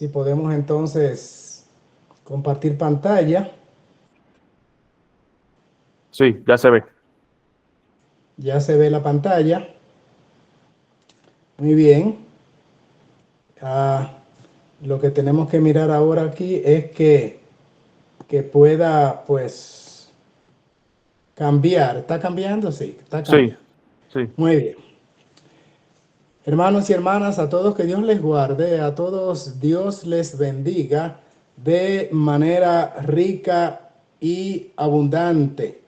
Si podemos entonces compartir pantalla. Sí, ya se ve. Ya se ve la pantalla. Muy bien. Ah, lo que tenemos que mirar ahora aquí es que pueda, pues, cambiar. ¿Está cambiando? Sí, está Sí, cambiando. sí. Muy bien. Hermanos y hermanas, a todos que Dios les guarde, a todos Dios les bendiga de manera rica y abundante.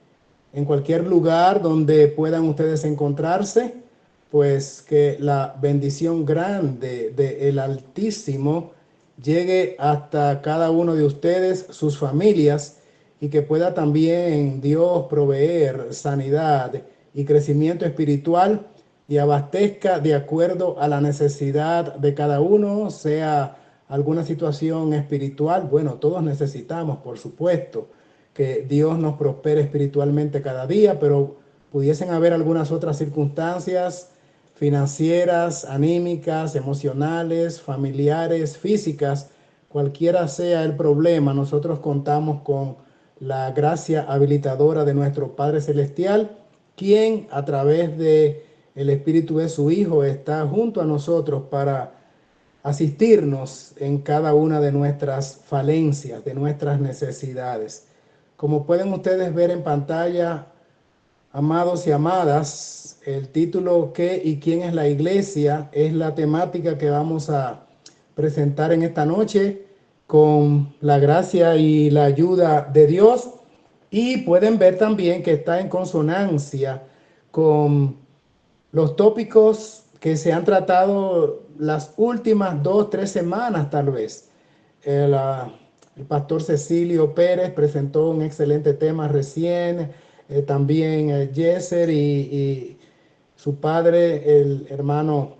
En cualquier lugar donde puedan ustedes encontrarse, pues que la bendición grande del Altísimo llegue hasta cada uno de ustedes, sus familias, y que pueda también Dios proveer sanidad y crecimiento espiritual y abastezca de acuerdo a la necesidad de cada uno, sea alguna situación espiritual. Bueno, todos necesitamos, por supuesto, que Dios nos prospere espiritualmente cada día, pero pudiesen haber algunas otras circunstancias financieras, anímicas, emocionales, familiares, físicas, cualquiera sea el problema, nosotros contamos con la gracia habilitadora de nuestro Padre Celestial, quien a través de el Espíritu de su Hijo está junto a nosotros para asistirnos en cada una de nuestras falencias, de nuestras necesidades. Como pueden ustedes ver en pantalla, amados y amadas, el título ¿Qué y quién es la iglesia? Es la temática que vamos a presentar en esta noche con la gracia y la ayuda de Dios. Y pueden ver también que está en consonancia con los tópicos que se han tratado las últimas 2, 3 semanas tal vez. El, el pastor Cecilio Pérez presentó un excelente tema recién, también Yeser y su padre, el hermano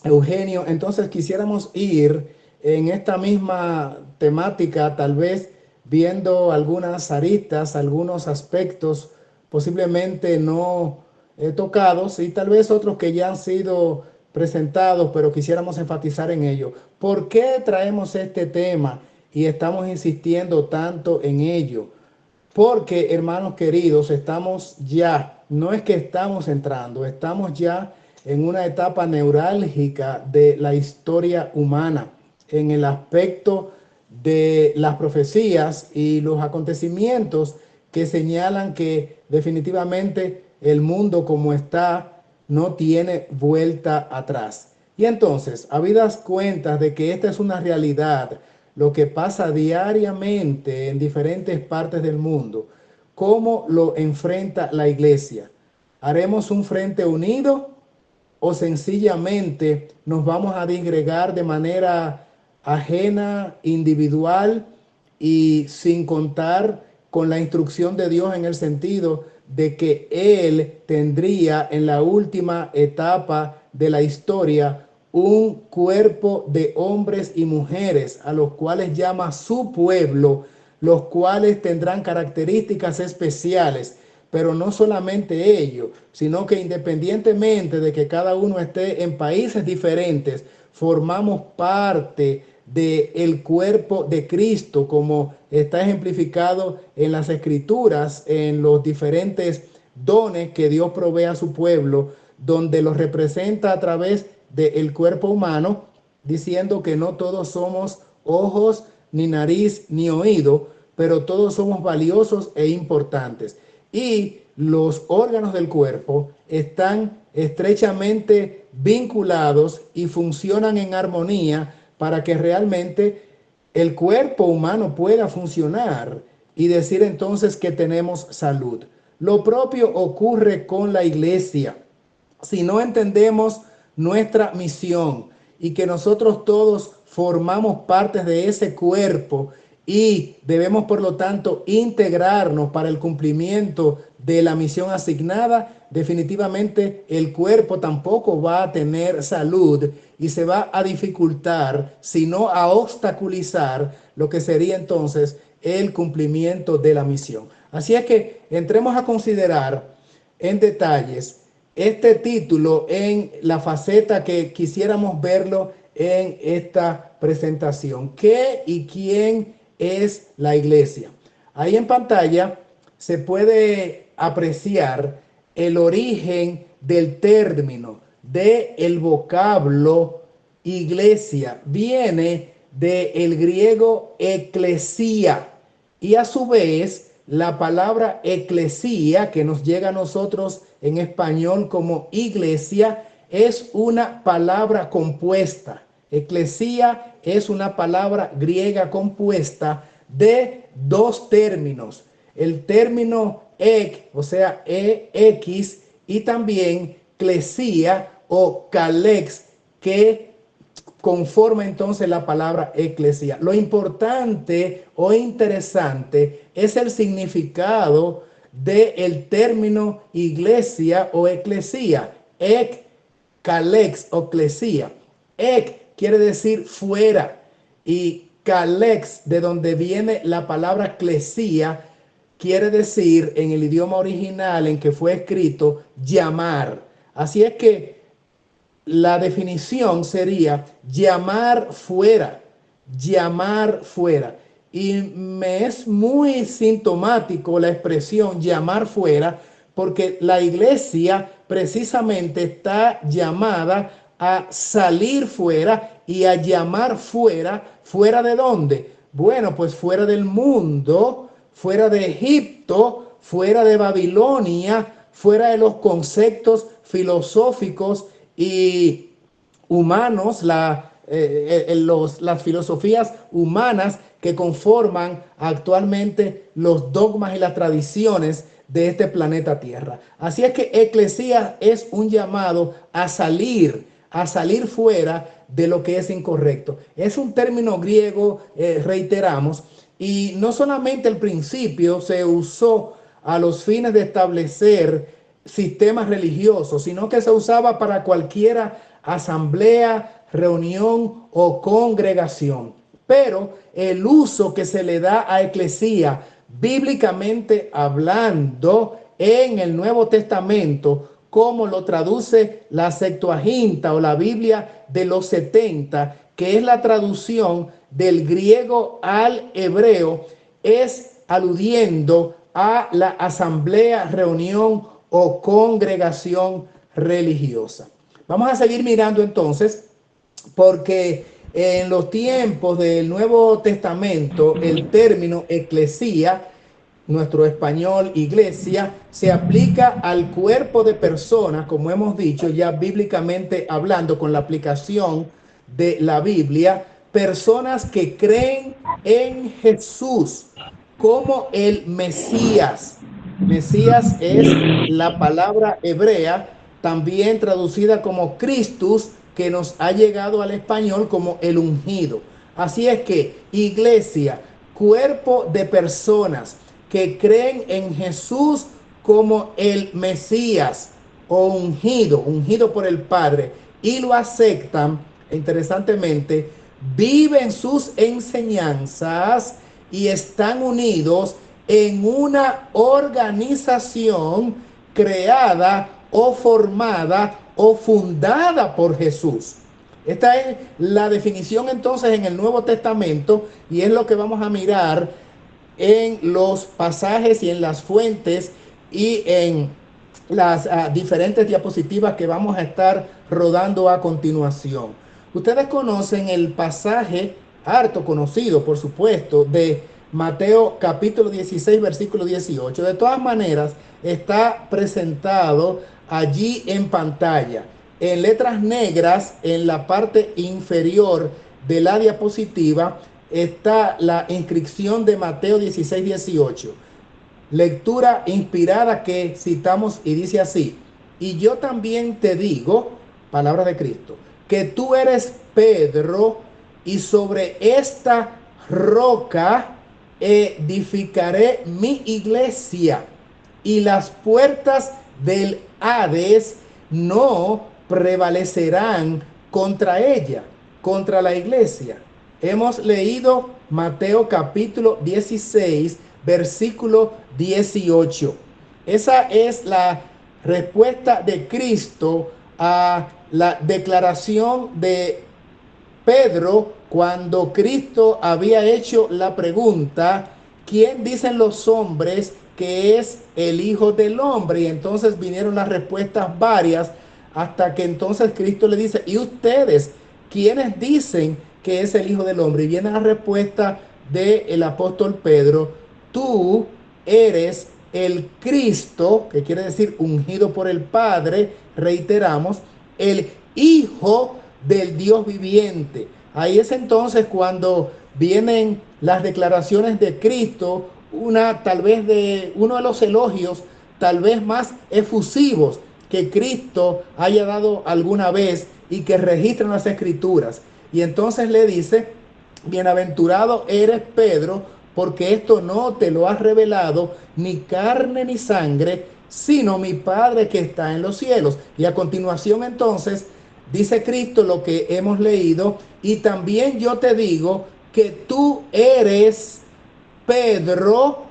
Eugenio. Entonces quisiéramos ir en esta misma temática, tal vez viendo algunas aristas, algunos aspectos posiblemente no tocados y tal vez otros que ya han sido presentados, pero quisiéramos enfatizar en ello. ¿Por qué traemos este tema y estamos insistiendo tanto en ello? Porque, hermanos queridos, estamos ya, no es que estamos entrando, estamos ya en una etapa neurálgica de la historia humana, en el aspecto de las profecías y los acontecimientos que señalan que definitivamente el mundo como está no tiene vuelta atrás. Y entonces, habidas cuentas de que esta es una realidad, lo que pasa diariamente en diferentes partes del mundo, ¿cómo lo enfrenta la iglesia? ¿Haremos un frente unido o sencillamente nos vamos a disgregar de manera ajena, individual y sin contar con la instrucción de Dios en el sentido de que Él tendría en la última etapa de la historia un cuerpo de hombres y mujeres a los cuales llama su pueblo, los cuales tendrán características especiales? Pero no solamente ello, sino que independientemente de que cada uno esté en países diferentes, formamos parte del cuerpo de Cristo, como está ejemplificado en las escrituras, en los diferentes dones que Dios provee a su pueblo, donde los representa a través del cuerpo humano, diciendo que no todos somos ojos, ni nariz, ni oído, pero todos somos valiosos e importantes. Y los órganos del cuerpo están estrechamente vinculados y funcionan en armonía para que realmente el cuerpo humano pueda funcionar y decir entonces que tenemos salud. Lo propio ocurre con la iglesia. Si no entendemos nuestra misión y que nosotros todos formamos parte de ese cuerpo y debemos por lo tanto integrarnos para el cumplimiento de la misión asignada, definitivamente el cuerpo tampoco va a tener salud y se va a dificultar, sino a obstaculizar lo que sería entonces el cumplimiento de la misión. Así es que entremos a considerar en detalles este título en la faceta que quisiéramos verlo en esta presentación. ¿Qué y quién es la iglesia? Ahí en pantalla se puede apreciar el origen del término, del vocablo iglesia. Viene del griego eclesía y a su vez la palabra eclesía, que nos llega a nosotros en español como iglesia, es una palabra compuesta. Eclesía es una palabra griega compuesta de dos términos. El término ek, o sea, ex, y también clesía o calex, que conforma entonces la palabra eclesia. Lo importante o interesante es el significado del término iglesia o eclesía. Ek, calex o clesía. Ek quiere decir fuera y calex, de donde viene la palabra clesía, quiere decir en el idioma original en que fue escrito llamar. Así es que la definición sería llamar fuera, llamar fuera. Y me es muy sintomático la expresión llamar fuera, porque la iglesia precisamente está llamada a salir fuera y a llamar fuera. ¿Fuera de dónde? Bueno, pues fuera del mundo, fuera de Egipto, fuera de Babilonia, fuera de los conceptos filosóficos y humanos, las filosofías humanas que conforman actualmente los dogmas y las tradiciones de este planeta Tierra. Así es que eclesía es un llamado a salir fuera de lo que es incorrecto. Es un término griego, reiteramos, y no solamente al principio se usó a los fines de establecer sistemas religiosos, sino que se usaba para cualquier asamblea, reunión o congregación. Pero el uso que se le da a eclesía, bíblicamente hablando, en el Nuevo Testamento, como lo traduce la Septuaginta o la Biblia de los 70, que es la traducción del griego al hebreo, es aludiendo a la asamblea, reunión o congregación religiosa. Vamos a seguir mirando entonces, porque en los tiempos del Nuevo Testamento el término eclesía, nuestro español iglesia, se aplica al cuerpo de personas, como hemos dicho ya bíblicamente hablando, con la aplicación de la Biblia, personas que creen en Jesús como el Mesías. Mesías es la palabra hebrea, también traducida como Christus, que nos ha llegado al español como el ungido. Así es que iglesia, cuerpo de personas que creen en Jesús como el Mesías o ungido por el Padre, y lo aceptan, interesantemente, viven sus enseñanzas y están unidos en una organización creada o formada o fundada por Jesús. Esta es la definición entonces en el Nuevo Testamento, y es lo que vamos a mirar en los pasajes y en las fuentes y en las diferentes diapositivas que vamos a estar rodando a continuación. Ustedes conocen el pasaje harto conocido, por supuesto, de Mateo capítulo 16, versículo 18. De todas maneras, está presentado allí en pantalla, en letras negras, en la parte inferior de la diapositiva, está la inscripción de Mateo 16, 18. Lectura inspirada que citamos y dice así: y yo también te digo, palabra de Cristo, que tú eres Pedro, y sobre esta roca edificaré mi iglesia, y las puertas del Hades no prevalecerán contra ella, contra la iglesia. Hemos leído Mateo capítulo 16, versículo 18. Esa es la respuesta de Cristo a la declaración de Pedro, cuando Cristo había hecho la pregunta, ¿quién dicen los hombres que es el Hijo del Hombre? Y entonces vinieron las respuestas varias, hasta que entonces Cristo le dice, ¿y ustedes quiénes dicen que es el Hijo del Hombre? Y viene la respuesta del apóstol Pedro, tú eres el Cristo, que quiere decir ungido por el Padre, reiteramos, el Hijo del Dios viviente. Ahí es entonces cuando vienen las declaraciones de Cristo, tal vez de uno de los elogios tal vez más efusivos que Cristo haya dado alguna vez y que registran las escrituras. Y entonces le dice, bienaventurado eres Pedro, porque esto no te lo ha revelado ni carne ni sangre, sino mi Padre que está en los cielos. Y a continuación entonces dice Cristo lo que hemos leído, y también yo te digo que tú eres Pedro,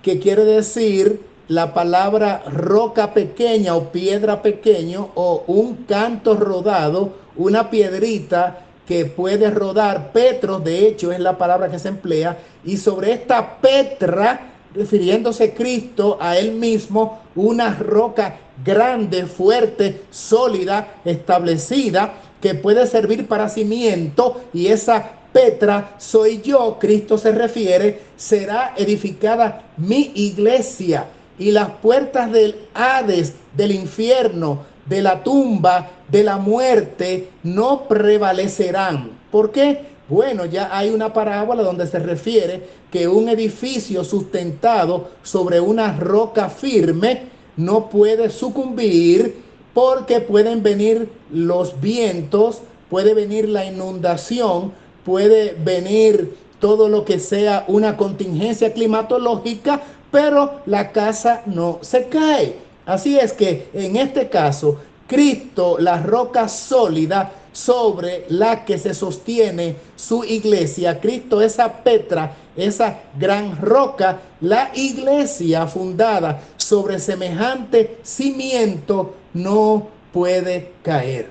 que quiere decir la palabra roca pequeña o piedra pequeño o un canto rodado, una piedrita que puede rodar. Petros, de hecho, es la palabra que se emplea. Y sobre esta Petra, refiriéndose Cristo a él mismo, una roca grande, fuerte, sólida, establecida, que puede servir para cimiento, y esa Petra soy yo, Cristo se refiere, será edificada mi iglesia, y las puertas del Hades, del infierno, de la tumba, de la muerte, no prevalecerán. ¿Por qué? Bueno, ya hay una parábola donde se refiere que un edificio sustentado sobre una roca firme no puede sucumbir, porque pueden venir los vientos, puede venir la inundación, puede venir todo lo que sea una contingencia climatológica, pero la casa no se cae. Así es que en este caso, Cristo, la roca sólida sobre la que se sostiene su iglesia, Cristo, esa Petra, esa gran roca, la iglesia fundada sobre semejante cimiento no puede caer.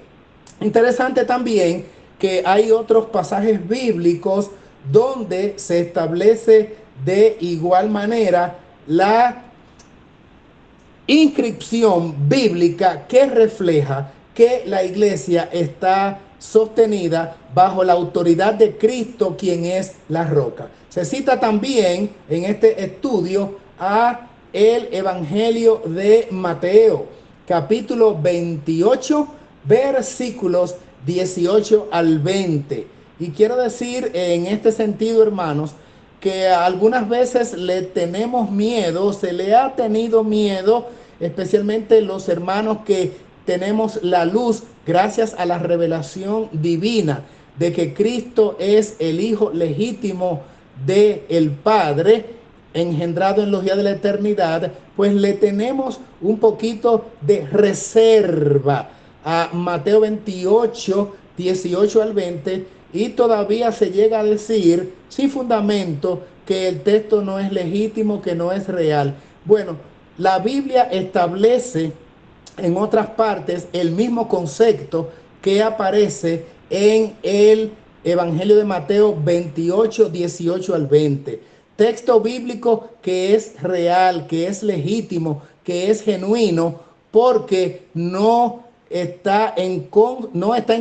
Interesante también que hay otros pasajes bíblicos donde se establece de igual manera la inscripción bíblica que refleja que la iglesia está sostenida bajo la autoridad de Cristo, quien es la roca. Se cita también en este estudio a el Evangelio de Mateo, capítulo 28, versículos 18 al 20. Y quiero decir en este sentido, hermanos, que algunas veces le tenemos miedo, se le ha tenido miedo, especialmente los hermanos que tenemos la luz gracias a la revelación divina de que Cristo es el Hijo legítimo del Padre, engendrado en los días de la eternidad, pues le tenemos un poquito de reserva a Mateo 28, 18 al 20, y todavía se llega a decir sin fundamento que el texto no es legítimo, que no es real. Bueno, la Biblia establece en otras partes el mismo concepto que aparece en el Evangelio de Mateo 28, 18 al 20. Texto bíblico que es real, que es legítimo, que es genuino, porque no está en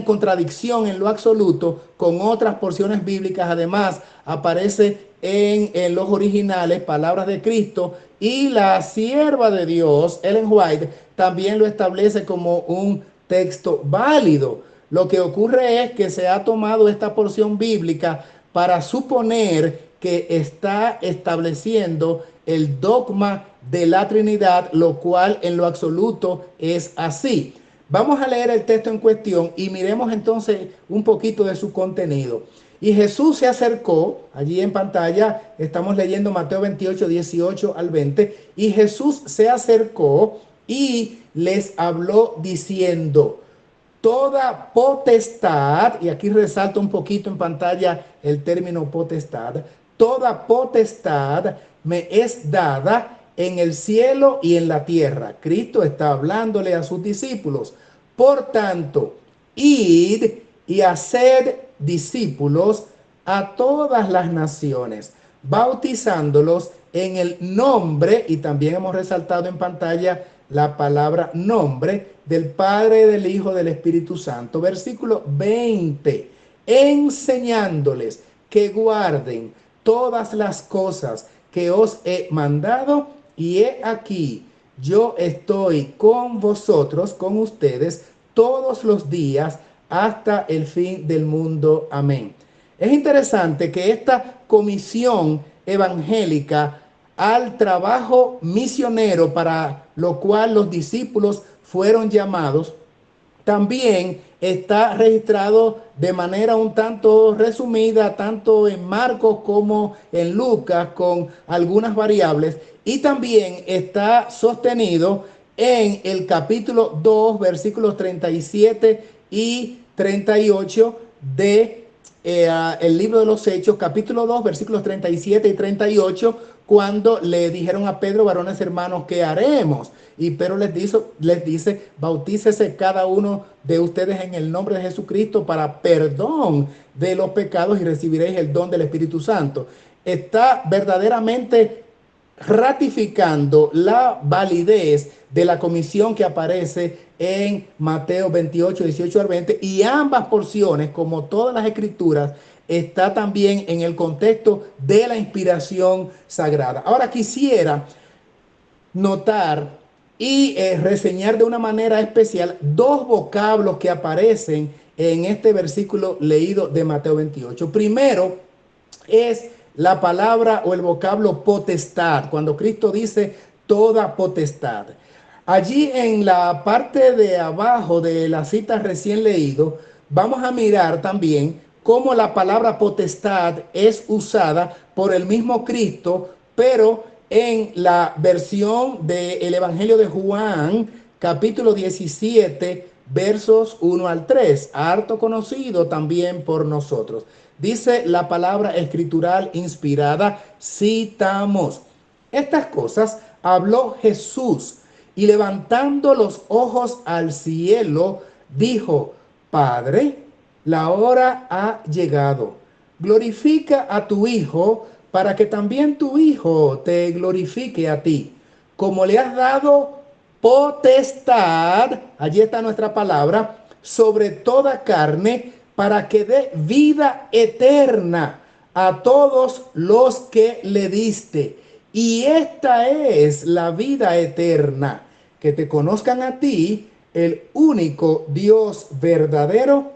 contradicción en lo absoluto con otras porciones bíblicas. Además, aparece en los originales palabras de Cristo, y la sierva de Dios, Ellen White, también lo establece como un texto válido. Lo que ocurre es que se ha tomado esta porción bíblica para suponer que está estableciendo el dogma de la Trinidad, lo cual en lo absoluto es así. Vamos a leer el texto en cuestión y miremos entonces un poquito de su contenido. Y Jesús se acercó, allí en pantalla estamos leyendo Mateo 28, 18 al 20, y Jesús se acercó y les habló diciendo, toda potestad, y aquí resalta un poquito en pantalla el término potestad, toda potestad me es dada en el cielo y en la tierra. Cristo está hablándole a sus discípulos. Por tanto, id y haced discípulos a todas las naciones, bautizándolos en el nombre, y también hemos resaltado en pantalla la palabra nombre, del Padre, del Hijo, del Espíritu Santo. Versículo 20, enseñándoles que guarden todas las cosas que os he mandado, y he aquí, yo estoy con vosotros, con ustedes, todos los días hasta el fin del mundo. Amén. Es interesante que esta comisión evangélica al trabajo misionero para lo cual los discípulos fueron llamados, también está registrado de manera un tanto resumida, tanto en Marcos como en Lucas, con algunas variables, y también está sostenido en el capítulo 2, versículos 37 y 38 de el libro de los Hechos, capítulo 2, versículos 37 y 38, cuando le dijeron a Pedro, varones hermanos, ¿qué haremos? Y Pedro les dice, bautícese cada uno de ustedes en el nombre de Jesucristo para perdón de los pecados y recibiréis el don del Espíritu Santo. Está verdaderamente ratificando la validez de la comisión que aparece en Mateo 28, 18 al 20, y ambas porciones, como todas las escrituras, está también en el contexto de la inspiración sagrada. Ahora quisiera notar y reseñar de una manera especial dos vocablos que aparecen en este versículo leído de Mateo 28. Primero es la palabra o el vocablo potestad, cuando Cristo dice toda potestad. Allí en la parte de abajo de la cita recién leído, vamos a mirar también cómo la palabra potestad es usada por el mismo Cristo, pero en la versión del Evangelio de Juan, capítulo 17, versos 1 al 3, harto conocido también por nosotros. Dice la palabra escritural inspirada, citamos: estas cosas habló Jesús, y levantando los ojos al cielo, dijo: Padre, la hora ha llegado. Glorifica a tu Hijo, para que también tu Hijo te glorifique a ti, como le has dado potestad, allí está nuestra palabra, sobre toda carne, para que dé vida eterna a todos los que le diste. Y esta es la vida eterna, que te conozcan a ti, el único Dios verdadero,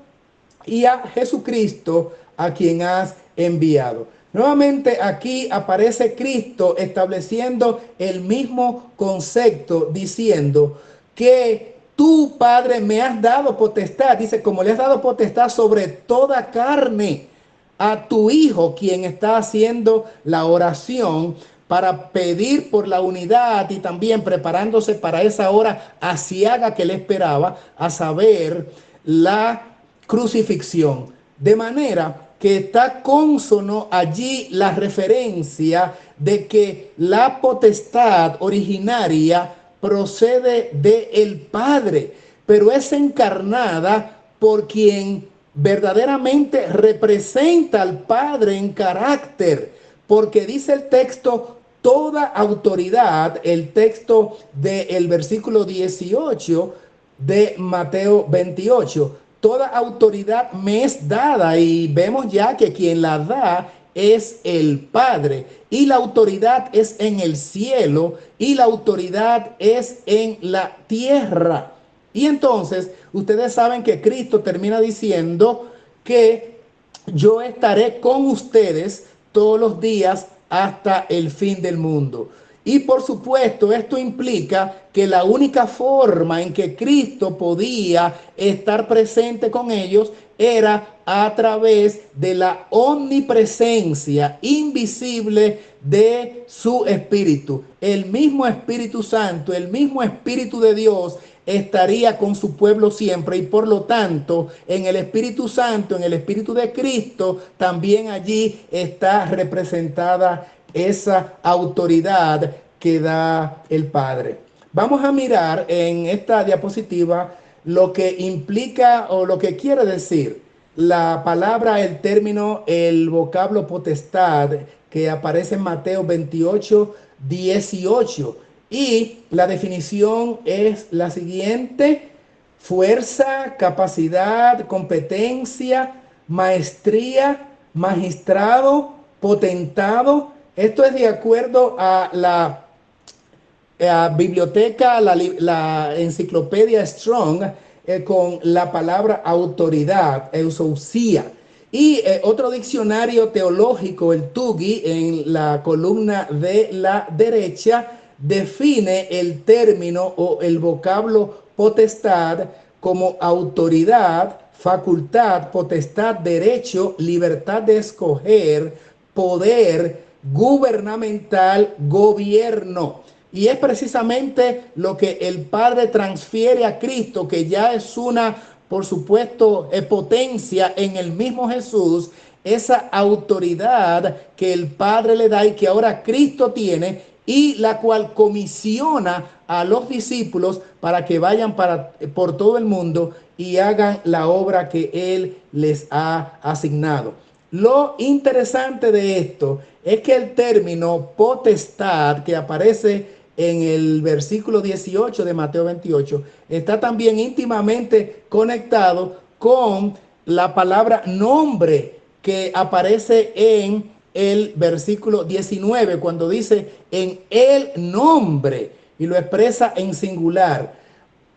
y a Jesucristo, a quien has enviado. Nuevamente aquí aparece Cristo estableciendo el mismo concepto, diciendo que tú, Padre, me has dado potestad. Dice, como le has dado potestad sobre toda carne a tu Hijo, quien está haciendo la oración para pedir por la unidad y también preparándose para esa hora aciaga que le esperaba, a saber, la crucifixión. De manera que está cónsono allí la referencia de que la potestad originaria procede del Padre, pero es encarnada por quien verdaderamente representa al Padre en carácter, porque dice el texto, toda autoridad, el texto del versículo 18 de Mateo 28, toda autoridad me es dada, y vemos ya que quien la da es el Padre, y la autoridad es en el cielo y la autoridad es en la tierra. Y entonces ustedes saben que Cristo termina diciendo que yo estaré con ustedes todos los días hasta el fin del mundo. Y por supuesto, esto implica que la única forma en que Cristo podía estar presente con ellos era a través de la omnipresencia invisible de su Espíritu. El mismo Espíritu Santo, el mismo Espíritu de Dios estaría con su pueblo siempre, y por lo tanto en el Espíritu Santo, en el Espíritu de Cristo, también allí está representada esa autoridad que da el Padre. Vamos a mirar en esta diapositiva lo que implica o lo que quiere decir la palabra, el término, el vocablo potestad que aparece en Mateo 28:18. Y la definición es la siguiente: fuerza, capacidad, competencia, maestría, magistrado, potentado. Esto es de acuerdo a la biblioteca, la enciclopedia Strong, con la palabra autoridad, exousia. Y otro diccionario teológico, el TUGI, en la columna de la derecha, define el término o el vocablo potestad como autoridad, facultad, potestad, derecho, libertad de escoger, poder gubernamental, gobierno. Y es precisamente lo que el Padre transfiere a Cristo, que ya es una, por supuesto, potencia en el mismo Jesús, esa autoridad que el Padre le da y que ahora Cristo tiene, y la cual comisiona a los discípulos para que vayan por todo el mundo y hagan la obra que Él les ha asignado. Lo interesante de esto es que el término potestad que aparece en el versículo 18 de Mateo 28 está también íntimamente conectado con la palabra nombre que aparece en el versículo 19 cuando dice en el nombre y lo expresa en singular.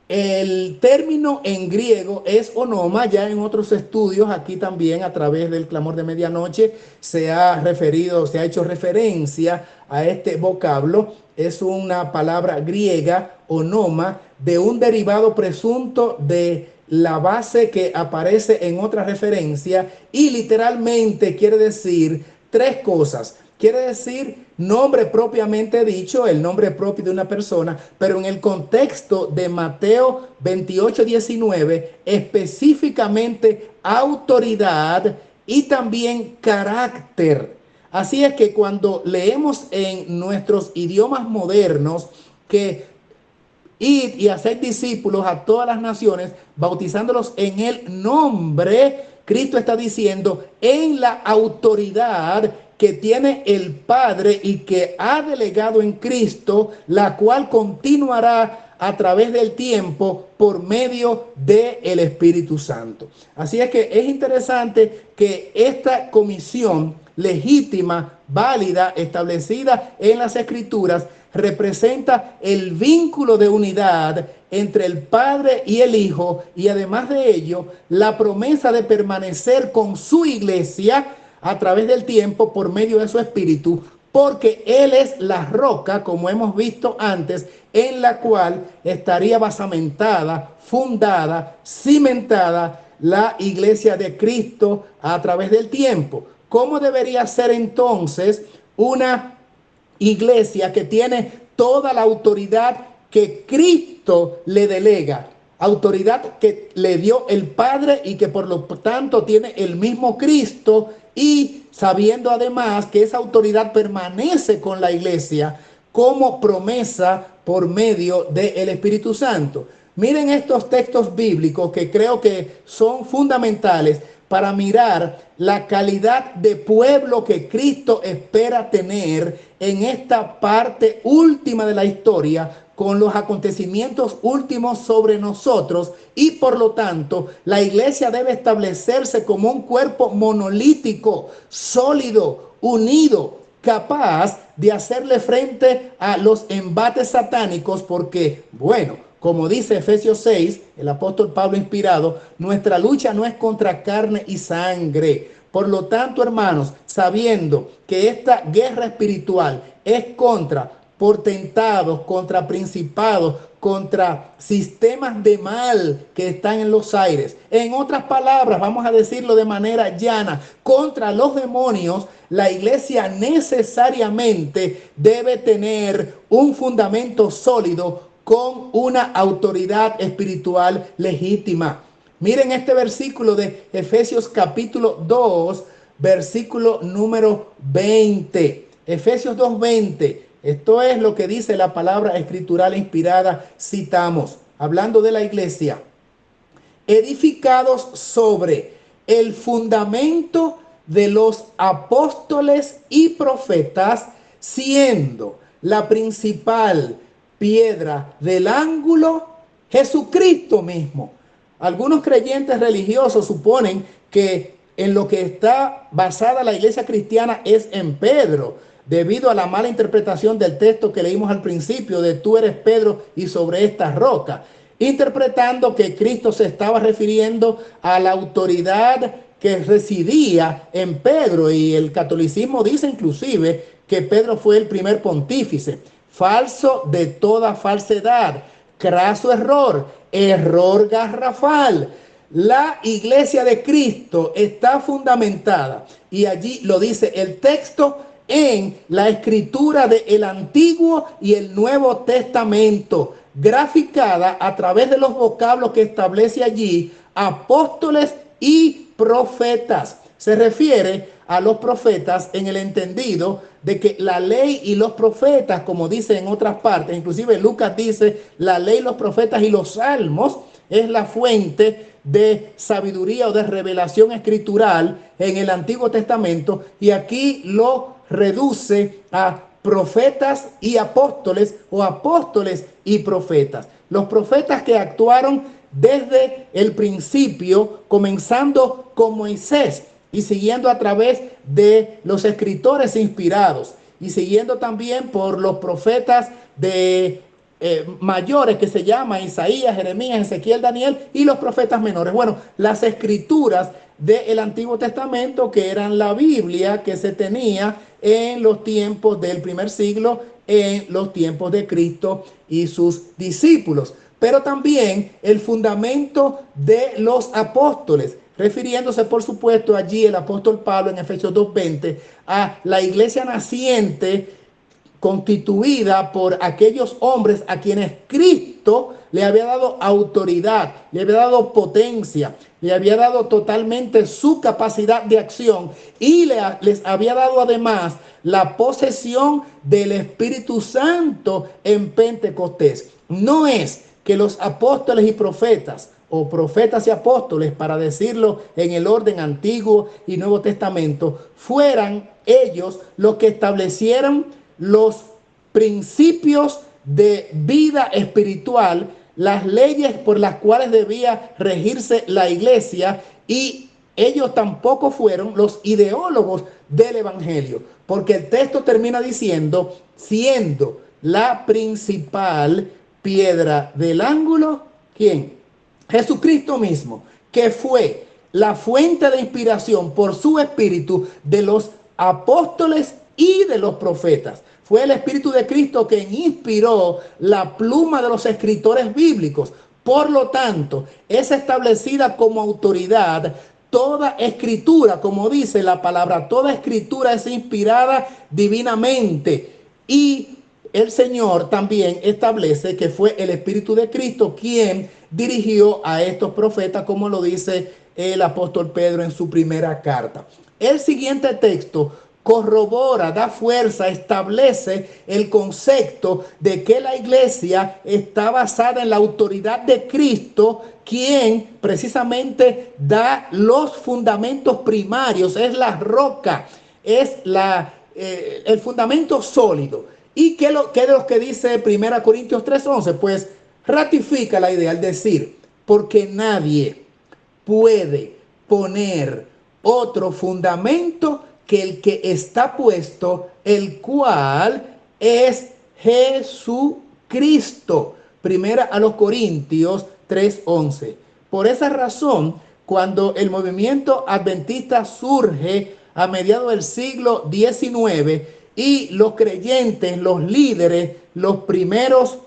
El término en griego es onoma. Ya en otros estudios, aquí también a través del clamor de medianoche, se ha hecho referencia a este vocablo. Es una palabra griega, onoma, de un derivado presunto de la base que aparece en otra referencia y literalmente quiere decir tres cosas. Quiere decir nombre propiamente dicho, el nombre propio de una persona, pero en el contexto de Mateo 28:19, específicamente autoridad y también carácter. Así es que cuando leemos en nuestros idiomas modernos que id y hacer discípulos a todas las naciones, bautizándolos en el nombre, Cristo está diciendo en la autoridad que tiene el Padre y que ha delegado en Cristo, la cual continuará a través del tiempo por medio del Espíritu Santo. Así es que es interesante que esta comisión legítima, válida, establecida en las Escrituras, representa el vínculo de unidad entre el Padre y el Hijo, y además de ello, la promesa de permanecer con su iglesia a través del tiempo por medio de su Espíritu, porque Él es la roca, como hemos visto antes, en la cual estaría basamentada, fundada, cimentada la iglesia de Cristo a través del tiempo. ¿Cómo debería ser entonces una iglesia que tiene toda la autoridad que Cristo le delega? Autoridad que le dio el Padre y que por lo tanto tiene el mismo Cristo, y sabiendo además que esa autoridad permanece con la iglesia como promesa por medio del Espíritu Santo. Miren estos textos bíblicos que creo que son fundamentales para mirar la calidad de pueblo que Cristo espera tener en esta parte última de la historia, con los acontecimientos últimos sobre nosotros, y por lo tanto la iglesia debe establecerse como un cuerpo monolítico, sólido, unido, capaz de hacerle frente a los embates satánicos, porque, bueno, como dice Efesios 6, el apóstol Pablo inspirado, nuestra lucha no es contra carne y sangre. Por lo tanto, hermanos, sabiendo que esta guerra espiritual es contra potentados, contra principados, contra sistemas de mal que están en los aires. En otras palabras, vamos a decirlo de manera llana, contra los demonios, la iglesia necesariamente debe tener un fundamento sólido con una autoridad espiritual legítima. Miren este versículo de Efesios capítulo 2, versículo número 20. Efesios 2:20. Esto es lo que dice la palabra escritural inspirada. Citamos, hablando de la iglesia: edificados sobre el fundamento de los apóstoles y profetas, siendo la principal piedra del ángulo Jesucristo mismo. Algunos creyentes religiosos suponen que en lo que está basada la iglesia cristiana es en Pedro, debido a la mala interpretación del texto que leímos al principio de tú eres Pedro y sobre esta roca, interpretando que Cristo se estaba refiriendo a la autoridad que residía en Pedro, y el catolicismo dice inclusive que Pedro fue el primer pontífice. Falso de toda falsedad, craso error, error garrafal. La iglesia de Cristo está fundamentada, y allí lo dice el texto, en la escritura del Antiguo y el Nuevo Testamento, graficada a través de los vocablos que establece allí, apóstoles y profetas. Se refiere a los profetas en el entendido de que la ley y los profetas, como dice en otras partes, inclusive Lucas dice, la ley, los profetas y los salmos es la fuente de sabiduría o de revelación escritural en el Antiguo Testamento, y aquí lo reduce a profetas y apóstoles, o apóstoles y profetas. Los profetas que actuaron desde el principio, comenzando con Moisés y siguiendo a través de los escritores inspirados, y siguiendo también por los profetas de mayores, que se llaman Isaías, Jeremías, Ezequiel, Daniel, y los profetas menores. Bueno, las escrituras del Antiguo Testamento, que eran la Biblia que se tenía en los tiempos del primer siglo, en los tiempos de Cristo y sus discípulos. Pero también el fundamento de los apóstoles, refiriéndose por supuesto allí el apóstol Pablo en Efesios 2:20 a la iglesia naciente, constituida por aquellos hombres a quienes Cristo le había dado autoridad, le había dado potencia, le había dado totalmente su capacidad de acción, y les había dado además la posesión del Espíritu Santo en Pentecostés. No es que los apóstoles y profetas, o profetas y apóstoles, para decirlo en el orden Antiguo y Nuevo Testamento, fueran ellos los que establecieron los principios de vida espiritual, las leyes por las cuales debía regirse la iglesia, y ellos tampoco fueron los ideólogos del evangelio, porque el texto termina diciendo, siendo la principal piedra del ángulo, ¿quién? Jesucristo mismo, que fue la fuente de inspiración por su espíritu de los apóstoles y de los profetas. Fue el Espíritu de Cristo quien inspiró la pluma de los escritores bíblicos. Por lo tanto, es establecida como autoridad toda escritura, como dice la palabra, toda escritura es inspirada divinamente. Y el Señor también establece que fue el Espíritu de Cristo quien dirigió a estos profetas, como lo dice el apóstol Pedro en su primera carta. El siguiente texto corrobora, da fuerza, establece el concepto de que la iglesia está basada en la autoridad de Cristo, quien precisamente da los fundamentos primarios, es la roca, es el fundamento sólido. ¿Y qué es lo que dice 1 Corintios 3:11? Pues ratifica la idea al decir, porque nadie puede poner otro fundamento que el que está puesto, el cual es Jesucristo. 1 Corintios 3:11. Por esa razón, cuando el movimiento adventista surge a mediados del siglo XIX, y los creyentes, los líderes, los primeros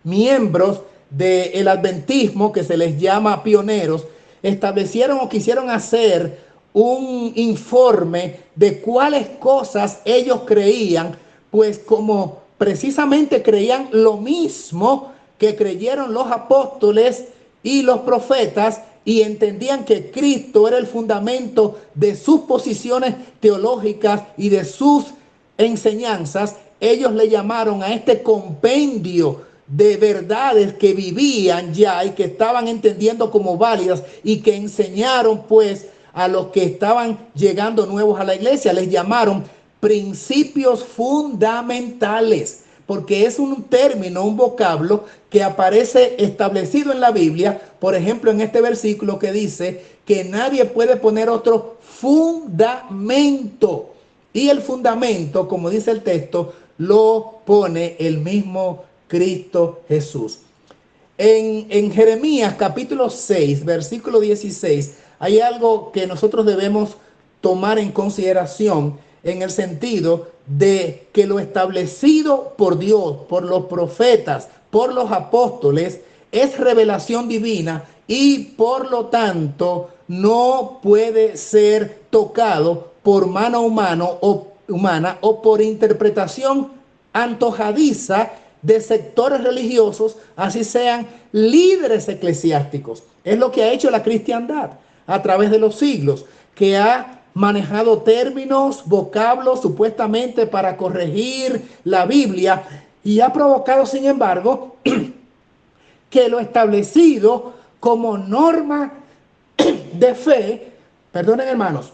miembros del adventismo, que se les llama pioneros, establecieron o quisieron hacer un informe de cuáles cosas ellos creían, pues como precisamente creían lo mismo que creyeron los apóstoles y los profetas, y entendían que Cristo era el fundamento de sus posiciones teológicas y de sus enseñanzas, ellos le llamaron a este compendio de verdades que vivían ya y que estaban entendiendo como válidas, y que enseñaron pues a los que estaban llegando nuevos a la iglesia. Les llamaron principios fundamentales, porque es un término, un vocablo que aparece establecido en la Biblia. Por ejemplo, en este versículo que dice que nadie puede poner otro fundamento. Y el fundamento, como dice el texto, lo pone el mismo Cristo Jesús. En Jeremías capítulo 6, versículo 16, hay algo que nosotros debemos tomar en consideración en el sentido de que lo establecido por Dios, por los profetas, por los apóstoles, es revelación divina y por lo tanto no puede ser tocado por mano humana o por interpretación antojadiza de sectores religiosos, así sean líderes eclesiásticos. Es lo que ha hecho la cristiandad a través de los siglos, que ha manejado términos, vocablos supuestamente para corregir la Biblia, y ha provocado, sin embargo, que lo establecido como norma de fe, perdonen hermanos,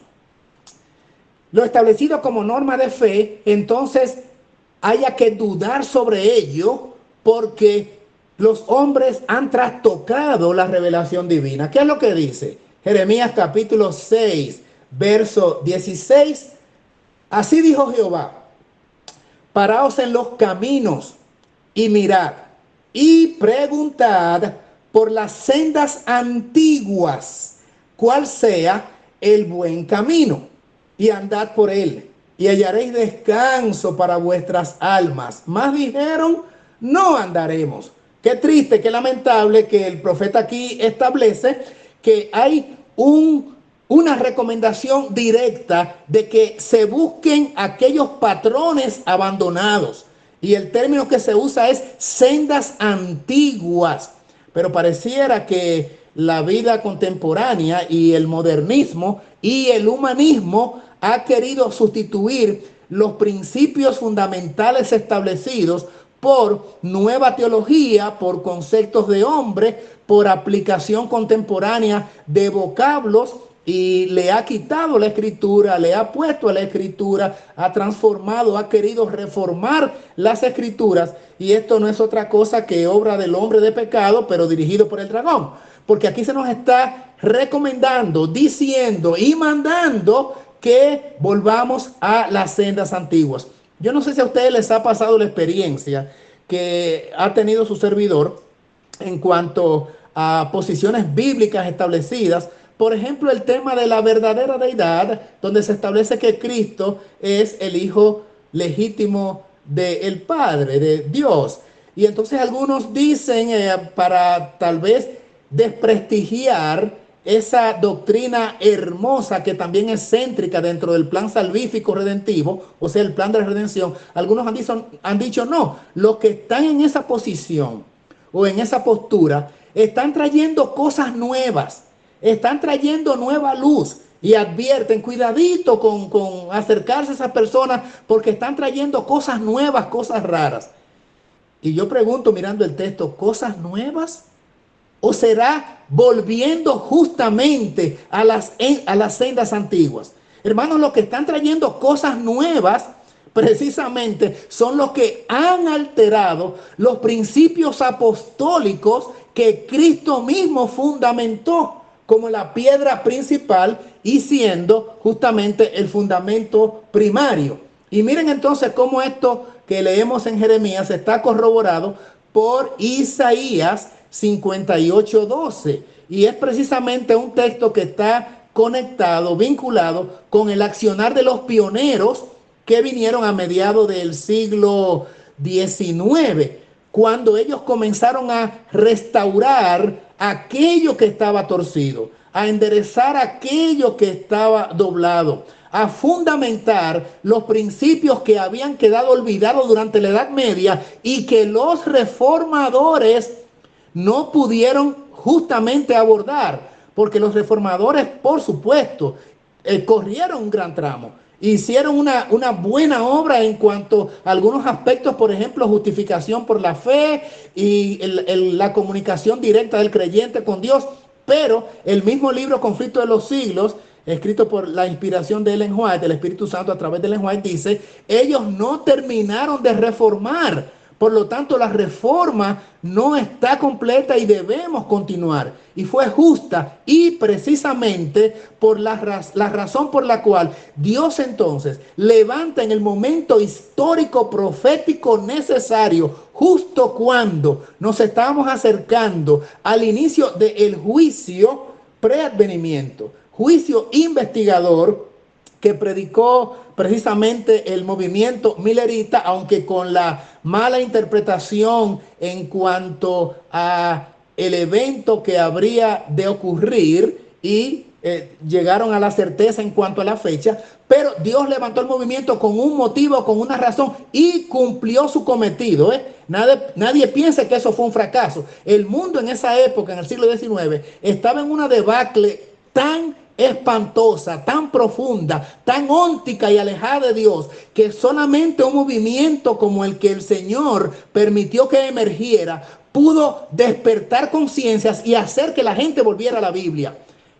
lo establecido como norma de fe, entonces haya que dudar sobre ello porque los hombres han trastocado la revelación divina. ¿Qué es lo que dice? Jeremías capítulo 6, verso 16. Así dijo Jehová: paraos en los caminos y mirad y preguntad por las sendas antiguas cuál sea el buen camino, y andad por él y hallaréis descanso para vuestras almas. Mas dijeron: no andaremos. Qué triste, qué lamentable que el profeta aquí establece que hay una recomendación directa de que se busquen aquellos patrones abandonados. Y el término que se usa es sendas antiguas. Pero pareciera que la vida contemporánea y el modernismo y el humanismo ha querido sustituir los principios fundamentales establecidos por nueva teología, por conceptos de hombre, por aplicación contemporánea de vocablos, y le ha quitado la escritura, le ha puesto a la escritura, ha transformado, ha querido reformar las escrituras, y esto no es otra cosa que obra del hombre de pecado, pero dirigido por el dragón, porque aquí se nos está recomendando, diciendo y mandando que volvamos a las sendas antiguas. Yo no sé si a ustedes les ha pasado la experiencia que ha tenido su servidor en cuanto a posiciones bíblicas establecidas. Por ejemplo, el tema de la verdadera deidad, donde se establece que Cristo es el Hijo legítimo del Padre, de Dios. Y entonces algunos dicen, para tal vez desprestigiar esa doctrina hermosa que también es céntrica dentro del plan salvífico redentivo, o sea, el plan de la redención, algunos han dicho no, los que están en esa posición o en esa postura están trayendo cosas nuevas, están trayendo nueva luz, y advierten, cuidadito con acercarse a esas personas porque están trayendo cosas nuevas, cosas raras. Y yo pregunto, mirando el texto, ¿cosas nuevas? ¿O será volviendo justamente a las sendas antiguas? Hermanos, los que están trayendo cosas nuevas precisamente son los que han alterado los principios apostólicos que Cristo mismo fundamentó como la piedra principal y siendo justamente el fundamento primario. Y miren entonces cómo esto que leemos en Jeremías está corroborado por Isaías 58:12, y es precisamente un texto que está conectado, vinculado con el accionar de los pioneros que vinieron a mediados del siglo XIX, cuando ellos comenzaron a restaurar aquello que estaba torcido, a enderezar aquello que estaba doblado, a fundamentar los principios que habían quedado olvidados durante la Edad Media y que los reformadores no pudieron justamente abordar, porque los reformadores, por supuesto, corrieron un gran tramo, hicieron una buena obra en cuanto a algunos aspectos, por ejemplo, justificación por la fe y la comunicación directa del creyente con Dios, pero el mismo libro Conflicto de los Siglos escrito por la inspiración de Ellen White, el Espíritu Santo a través de Ellen White, dice, ellos no terminaron de reformar. Por lo tanto, la reforma no está completa y debemos continuar. Y fue justa y precisamente por la razón por la cual Dios entonces levanta en el momento histórico profético necesario, justo cuando nos estábamos acercando al inicio del juicio preadvenimiento, juicio investigador que predicó precisamente el movimiento millerita, aunque con la mala interpretación en cuanto a el evento que habría de ocurrir y llegaron a la certeza en cuanto a la fecha, pero Dios levantó el movimiento con un motivo, con una razón y cumplió su cometido. Nadie piensa que eso fue un fracaso. El mundo en esa época, en el siglo XIX, estaba en una debacle tan espantosa, tan profunda, tan óntica y alejada de Dios, que solamente un movimiento como el que el Señor permitió que emergiera pudo despertar conciencias y hacer que la gente volviera a la Biblia.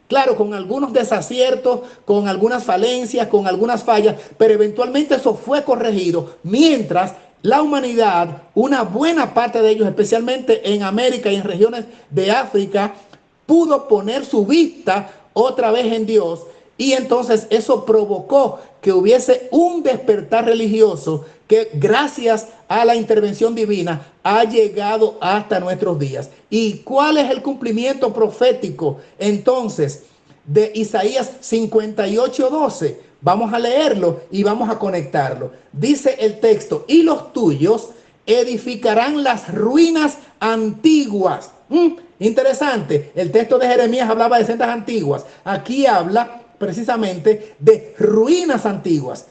Claro, con algunos desaciertos, con algunas falencias, con algunas fallas, pero eventualmente eso fue corregido, mientras la humanidad, una buena parte de ellos, especialmente en América y en regiones de África, pudo poner su vista otra vez en Dios, y entonces eso provocó que hubiese un despertar religioso que gracias a la intervención divina ha llegado hasta nuestros días. ¿Y cuál es el cumplimiento profético entonces de Isaías 58:12? Vamos a leerlo y vamos a conectarlo. Dice el texto, y los tuyos edificarán las ruinas antiguas. Interesante, el texto de Jeremías hablaba de sendas antiguas. Aquí habla precisamente de ruinas antiguas.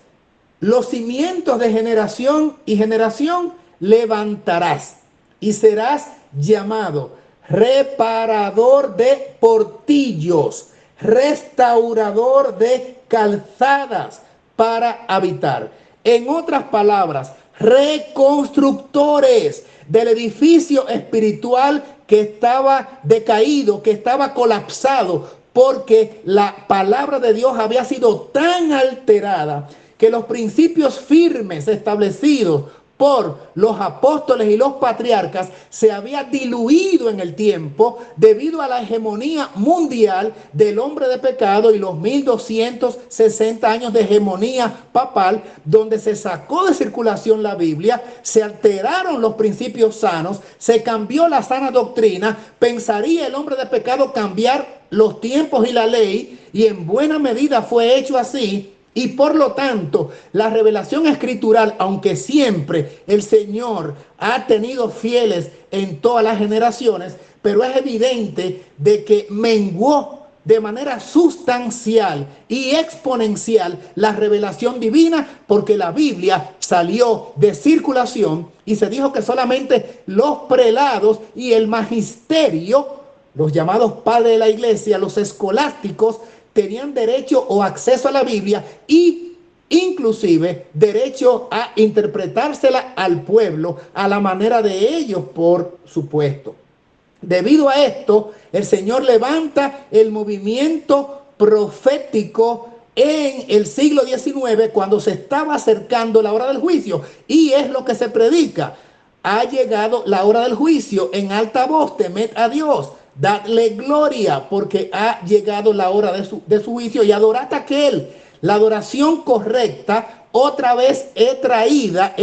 Los cimientos de generación y generación levantarás y serás llamado reparador de portillos, restaurador de calzadas para habitar. En otras palabras, reconstructores del edificio espiritual que estaba decaído, que estaba colapsado, porque la palabra de Dios había sido tan alterada que los principios firmes establecidos por los apóstoles y los patriarcas se había diluido en el tiempo debido a la hegemonía mundial del hombre de pecado y los 1260 años de hegemonía papal, donde se sacó de circulación la Biblia, se alteraron los principios sanos, se cambió la sana doctrina. Pensaría el hombre de pecado cambiar los tiempos y la ley, y en buena medida fue hecho así. Y por lo tanto, la revelación escritural, aunque siempre el Señor ha tenido fieles en todas las generaciones, pero es evidente de que menguó de manera sustancial y exponencial la revelación divina, porque la Biblia salió de circulación y se dijo que solamente los prelados y el magisterio, los llamados padres de la iglesia, los escolásticos, tenían derecho o acceso a la Biblia y inclusive derecho a interpretársela al pueblo a la manera de ellos, por supuesto. Debido a esto, el Señor levanta el movimiento profético en el siglo XIX, cuando se estaba acercando la hora del juicio, y es lo que se predica. Ha llegado la hora del juicio, en alta voz temed a Dios, dadle gloria, porque ha llegado la hora de su juicio, y adorad a aquel. La adoración correcta otra vez es traída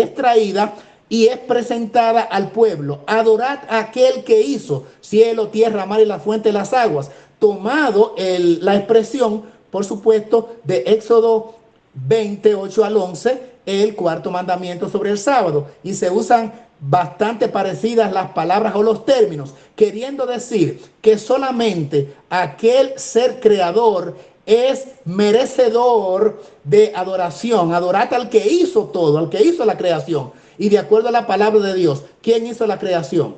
y es presentada al pueblo. Adorad a aquel que hizo cielo, tierra, mar y la fuente de las aguas. Tomado la expresión, por supuesto, de Éxodo 28 al 11, el cuarto mandamiento sobre el sábado. Y se usan bastante parecidas las palabras o los términos, queriendo decir que solamente aquel ser creador es merecedor de adoración. Adorad al que hizo todo, al que hizo la creación. Y de acuerdo a la palabra de Dios, ¿quién hizo la creación?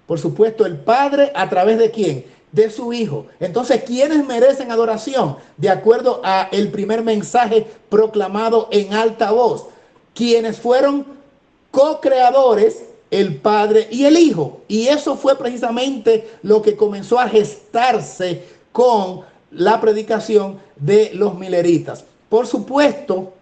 Por supuesto, el Padre. ¿A través de quién? De su Hijo. Entonces, ¿quiénes merecen adoración? De acuerdo a el primer mensaje proclamado en alta voz, quienes fueron co-creadores, el Padre y el Hijo. Y eso fue precisamente lo que comenzó a gestarse con la predicación de los mileritas. Por supuesto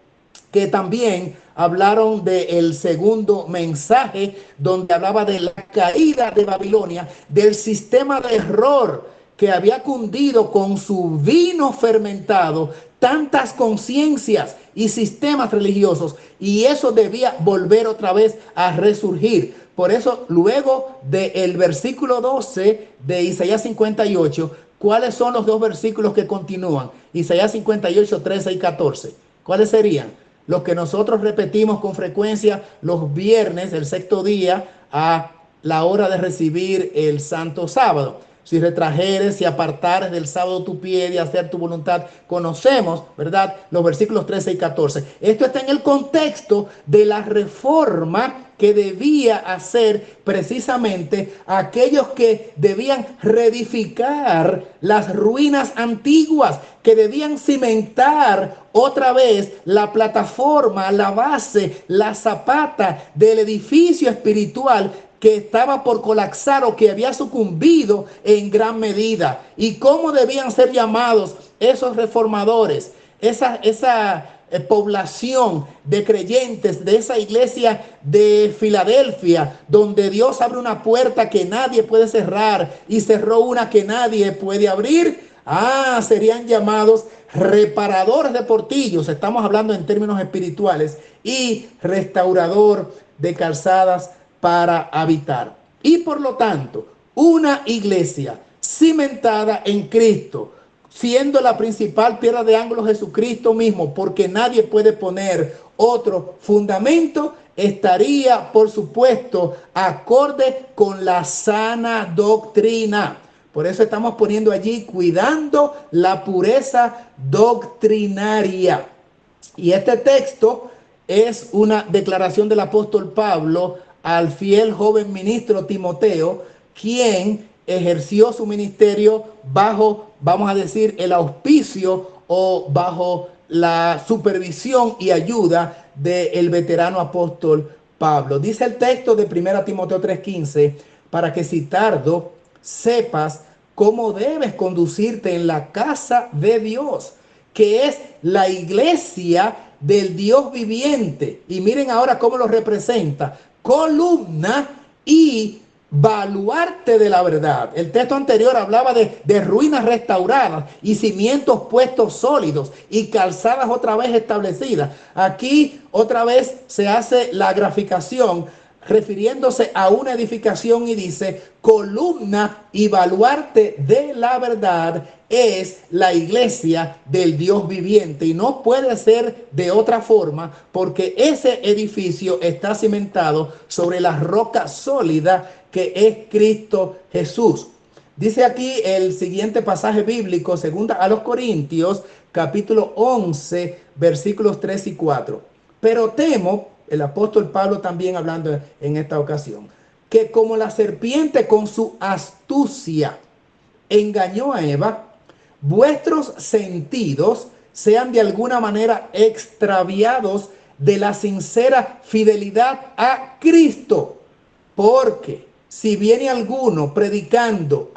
que también hablaron del segundo mensaje, donde hablaba de la caída de Babilonia, del sistema de error que había cundido con su vino fermentado tantas conciencias y sistemas religiosos, y eso debía volver otra vez a resurgir. Por eso, luego del versículo 12 de Isaías 58, ¿cuáles son los dos versículos que continúan? Isaías 58, 13 y 14. ¿Cuáles serían? Los que nosotros repetimos con frecuencia los viernes, el sexto día, a la hora de recibir el santo sábado. Si retrajeres, si apartares del sábado tu pie de hacer tu voluntad. Conocemos, ¿verdad?, los versículos 13 y 14. Esto está en el contexto de la reforma que debía hacer precisamente aquellos que debían reedificar las ruinas antiguas, que debían cimentar otra vez la plataforma, la base, la zapata del edificio espiritual que estaba por colapsar o que había sucumbido en gran medida. Y cómo debían ser llamados esos reformadores, esa población de creyentes de esa iglesia de Filadelfia, donde Dios abre una puerta que nadie puede cerrar y cerró una que nadie puede abrir. Serían llamados reparadores de portillos, estamos hablando en términos espirituales, y restaurador de calzadas para habitar. Y por lo tanto, una iglesia cimentada en Cristo, siendo la principal piedra de ángulo Jesucristo mismo, porque nadie puede poner otro fundamento, estaría, por supuesto, acorde con la sana doctrina. Por eso estamos poniendo allí, cuidando la pureza doctrinaria. Y este texto es una declaración del apóstol Pablo al fiel joven ministro Timoteo, quien ejerció su ministerio bajo, vamos a decir, el auspicio o bajo la supervisión y ayuda del veterano apóstol Pablo. Dice el texto de 1 Timoteo 3:15, para que si tardo sepas cómo debes conducirte en la casa de Dios, que es la iglesia del Dios viviente. Y miren ahora cómo lo representa: columna y baluarte de la verdad. El texto anterior hablaba de ruinas restauradas y cimientos puestos sólidos y calzadas otra vez establecidas. Aquí otra vez se hace la graficación refiriéndose a una edificación y dice: columna y baluarte de la verdad es la iglesia del Dios viviente. Y no puede ser de otra forma, porque ese edificio está cimentado sobre la roca sólida que es Cristo Jesús. Dice aquí el siguiente pasaje bíblico, segunda a los Corintios, capítulo 11, versículos 3 y 4. Pero temo, el apóstol Pablo también hablando en esta ocasión, que como la serpiente con su astucia engañó a Eva, vuestros sentidos sean de alguna manera extraviados de la sincera fidelidad a Cristo. Porque si viene alguno predicando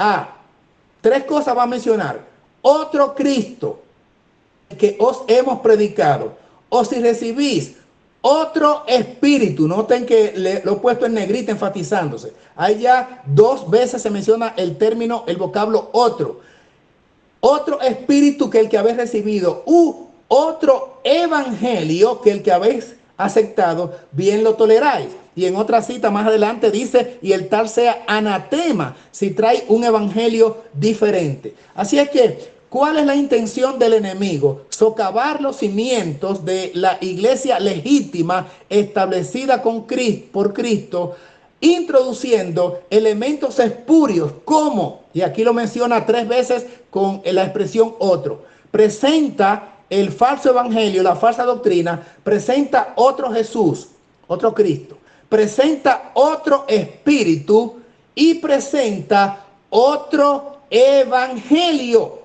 tres cosas va a mencionar: otro Cristo que os hemos predicado, o si recibís otro espíritu. Noten que lo he puesto en negrita enfatizándose. Ahí ya 2 veces se menciona el término, el vocablo otro. Otro espíritu que el que habéis recibido, otro evangelio que el que habéis aceptado, bien lo toleráis. Y en otra cita más adelante dice: y el tal sea anatema si trae un evangelio diferente. Así es que, ¿cuál es la intención del enemigo? Socavar los cimientos de la iglesia legítima establecida por Cristo, introduciendo elementos espurios como, y aquí lo menciona 3 veces con la expresión otro, presenta el falso evangelio, la falsa doctrina, presenta otro Jesús, otro Cristo, presenta otro espíritu y presenta otro evangelio.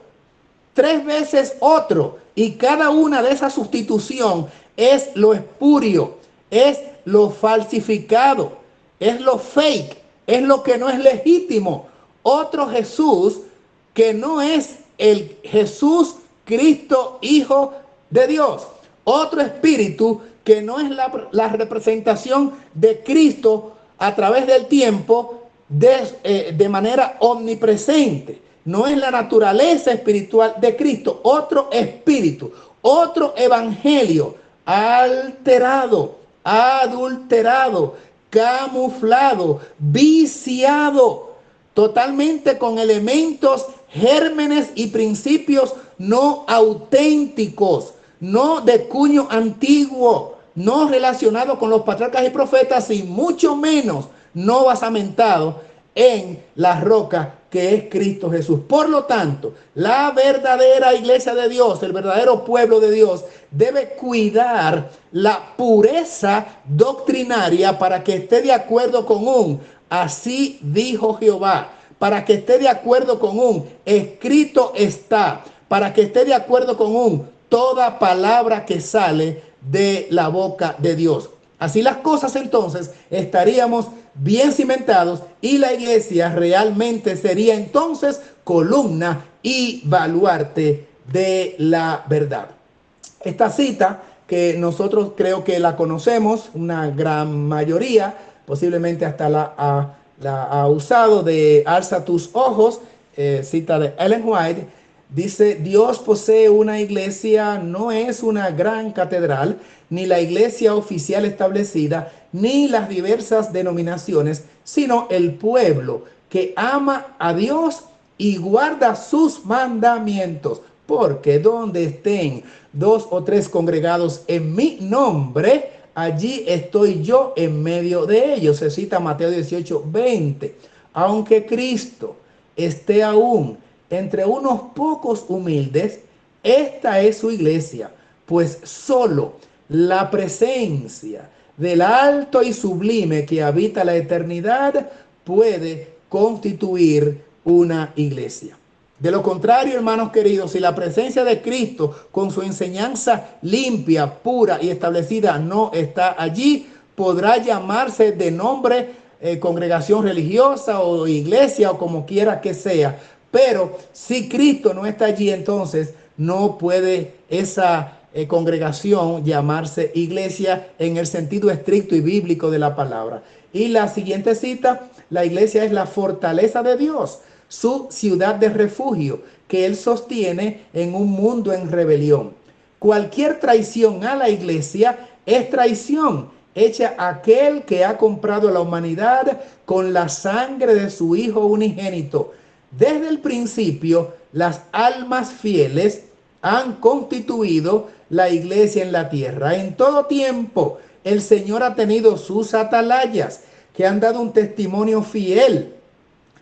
3 veces otro, y cada una de esas sustitución es lo espurio, es lo falsificado, es lo fake, es lo que no es legítimo. Otro Jesús que no es el Jesús Cristo, Hijo de Dios. Otro espíritu que no es la representación de Cristo a través del tiempo de manera omnipresente. No es la naturaleza espiritual de Cristo. Otro espíritu, otro evangelio alterado, adulterado, camuflado, viciado, totalmente con elementos, gérmenes y principios no auténticos, no de cuño antiguo, no relacionado con los patriarcas y profetas, y mucho menos no basamentado en la roca que es Cristo Jesús. Por lo tanto, la verdadera iglesia de Dios, el verdadero pueblo de Dios, debe cuidar la pureza doctrinaria para que esté de acuerdo con un así dijo Jehová, para que esté de acuerdo con un escrito está, para que esté de acuerdo con un toda palabra que sale de la boca de Dios. Así las cosas, entonces estaríamos bien cimentados y la iglesia realmente sería entonces columna y baluarte de la verdad. Esta cita, que nosotros creo que la conocemos, una gran mayoría, posiblemente hasta la ha usado, de Alza tus ojos, cita de Ellen White, dice: Dios posee una iglesia, no es una gran catedral, ni la iglesia oficial establecida, ni las diversas denominaciones, sino el pueblo que ama a Dios y guarda sus mandamientos. Porque donde estén dos o tres congregados en mi nombre, allí estoy yo en medio de ellos. Se cita Mateo 18:20. Aunque Cristo esté aún entre unos pocos humildes, esta es su iglesia, pues solo la presencia del alto y sublime que habita la eternidad puede constituir una iglesia. De lo contrario, hermanos queridos, si la presencia de Cristo con su enseñanza limpia, pura y establecida no está allí, podrá llamarse de nombre congregación religiosa o iglesia o como quiera que sea. Pero si Cristo no está allí, entonces no puede esa congregación llamarse iglesia en el sentido estricto y bíblico de la palabra. Y la siguiente cita: la iglesia es la fortaleza de Dios, su ciudad de refugio, que Él sostiene en un mundo en rebelión. Cualquier traición a la iglesia es traición hecha a aquel que ha comprado a la humanidad con la sangre de su Hijo unigénito. Desde el principio, las almas fieles han constituido la iglesia en la tierra. En todo tiempo, el Señor ha tenido sus atalayas que han dado un testimonio fiel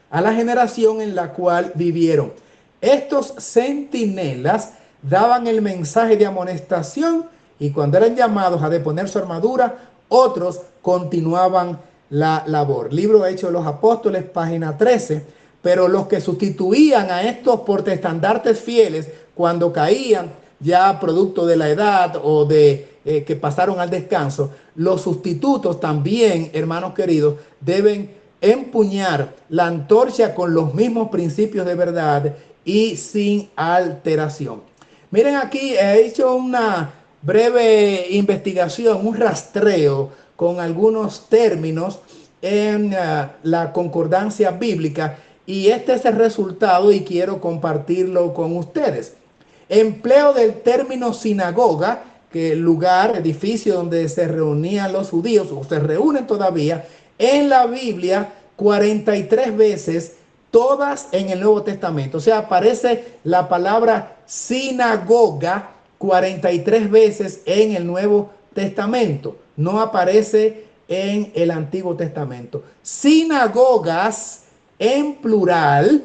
a la generación en la cual vivieron. Estos centinelas daban el mensaje de amonestación, y cuando eran llamados a deponer su armadura, otros continuaban la labor. Libro Hechos de los Apóstoles, página 13. Pero los que sustituían a estos portestandartes fieles cuando caían, ya producto de la edad o de que pasaron al descanso, los sustitutos también, hermanos queridos, deben empuñar la antorcha con los mismos principios de verdad y sin alteración. Miren, aquí he hecho una breve investigación, un rastreo con algunos términos en la concordancia bíblica, y este es el resultado y quiero compartirlo con ustedes. Empleo del término sinagoga, que es el lugar, edificio donde se reunían los judíos, o se reúnen todavía, en la Biblia 43 veces, todas en el Nuevo Testamento. O sea, aparece la palabra sinagoga 43 veces en el Nuevo Testamento. No aparece en el Antiguo Testamento. Sinagogas en plural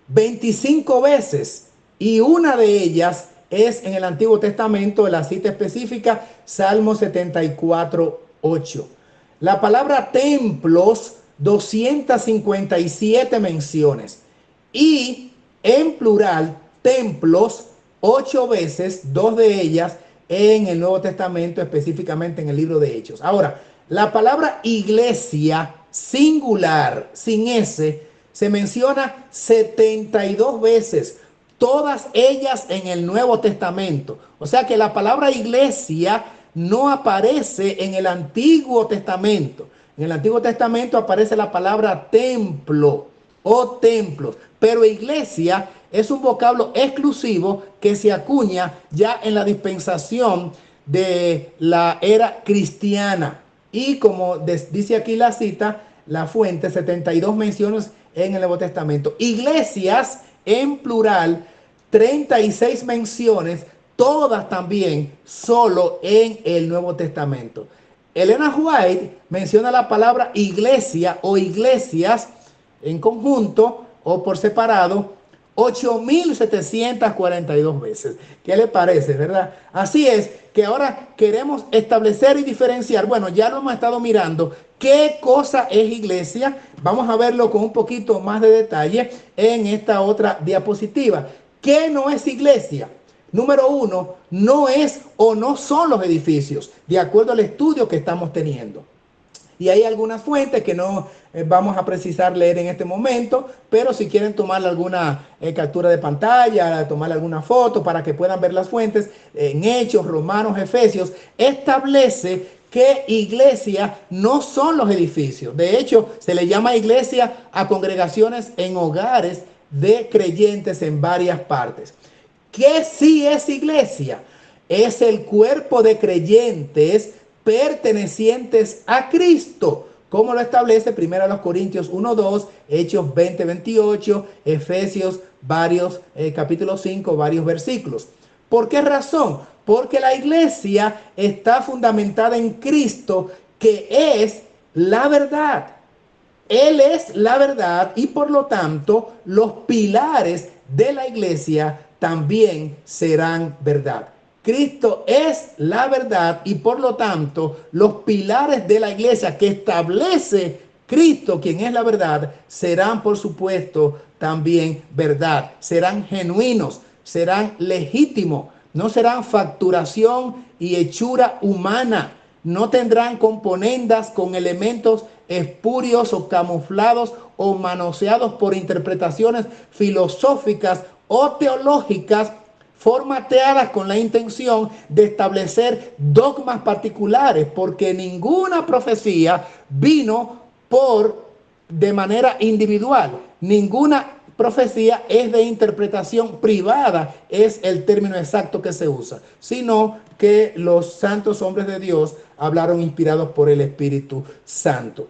25 veces, y una de ellas es en el Antiguo Testamento, la cita específica, Salmo 74:8. La palabra templos, 257 menciones, y en plural templos 8 veces, 2 de ellas en el Nuevo Testamento, específicamente en el libro de Hechos. Ahora, la palabra iglesia singular, sin S, se menciona 72 veces, todas ellas en el Nuevo Testamento. O sea que la palabra iglesia no aparece en el Antiguo Testamento. En el Antiguo Testamento aparece la palabra templo o templos, pero iglesia es un vocablo exclusivo que se acuña ya en la dispensación de la era cristiana. Y como dice aquí la cita, la fuente, 72 menciones en el Nuevo Testamento. Iglesias en plural, 36 menciones, todas también solo en el Nuevo Testamento. Elena White menciona la palabra iglesia o iglesias en conjunto o por separado 8.742 veces. ¿Qué le parece, verdad? Así es que ahora queremos establecer y diferenciar. Bueno, ya lo hemos estado mirando. ¿Qué cosa es iglesia? Vamos a verlo con un poquito más de detalle en esta otra diapositiva. ¿Qué no es iglesia? Número uno, no es o no son los edificios, de acuerdo al estudio que estamos teniendo. Y hay algunas fuentes que no vamos a precisar leer en este momento, pero si quieren tomar alguna captura de pantalla, tomar alguna foto para que puedan ver las fuentes, en Hechos, Romanos, Efesios, establece que iglesia no son los edificios. De hecho, se le llama iglesia a congregaciones en hogares de creyentes en varias partes. ¿Qué sí es iglesia? Es el cuerpo de creyentes pertenecientes a Cristo, como lo establece 1 Corintios 1:2, Hechos 20:28, Efesios capítulo 5, varios versículos. ¿Por qué razón? Porque la iglesia está fundamentada en Cristo, que es la verdad. Él es la verdad y por lo tanto los pilares de la iglesia también serán verdad. Cristo es la verdad y por lo tanto los pilares de la iglesia que establece Cristo, quien es la verdad, serán por supuesto también verdad. Serán genuinos, serán legítimos, no serán facturación y hechura humana. No tendrán componendas con elementos espurios o camuflados o manoseados por interpretaciones filosóficas o teológicas formateadas con la intención de establecer dogmas particulares, porque ninguna profecía vino de manera individual. Ninguna profecía es de interpretación privada, es el término exacto que se usa, sino que los santos hombres de Dios hablaron inspirados por el Espíritu Santo.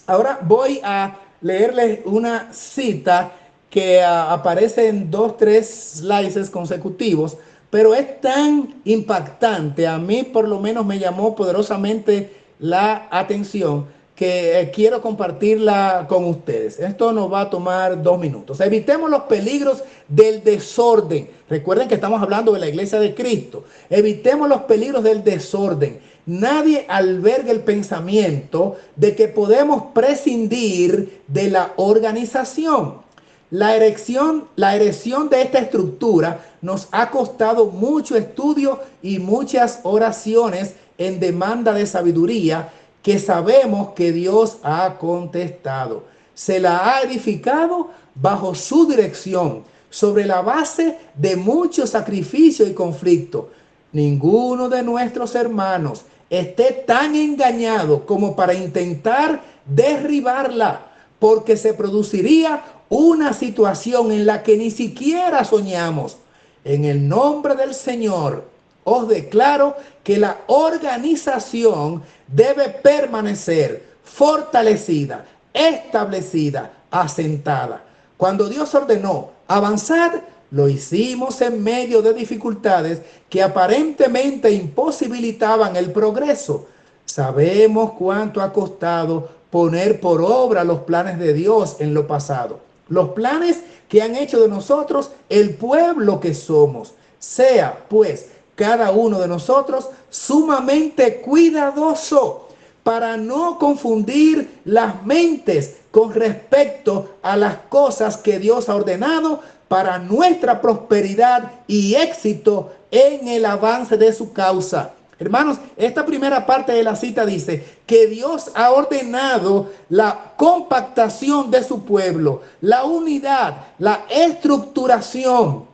Ahora voy a leerles una cita que aparece en 2-3 slides consecutivos, pero es tan impactante, a mí por lo menos me llamó poderosamente la atención, que quiero compartirla con ustedes. Esto nos va a tomar 2 minutos. Evitemos los peligros del desorden. Recuerden que estamos hablando de la iglesia de Cristo. Evitemos los peligros del desorden. Nadie alberga el pensamiento de que podemos prescindir de la organización. La erección de esta estructura nos ha costado mucho estudio y muchas oraciones en demanda de sabiduría que sabemos que Dios ha contestado. Se la ha edificado bajo su dirección, sobre la base de mucho sacrificio y conflicto. Ninguno de nuestros hermanos esté tan engañado como para intentar derribarla, porque se produciría una situación en la que ni siquiera soñamos. En el nombre del Señor, os declaro que la organización debe permanecer fortalecida, establecida, asentada. Cuando Dios ordenó avanzar, lo hicimos en medio de dificultades que aparentemente imposibilitaban el progreso. Sabemos cuánto ha costado poner por obra los planes de Dios en lo pasado. Los planes que han hecho de nosotros el pueblo que somos. Sea, pues, cada uno de nosotros sumamente cuidadoso para no confundir las mentes con respecto a las cosas que Dios ha ordenado para nuestra prosperidad y éxito en el avance de su causa. Hermanos, esta primera parte de la cita dice que Dios ha ordenado la compactación de su pueblo, la unidad, la estructuración.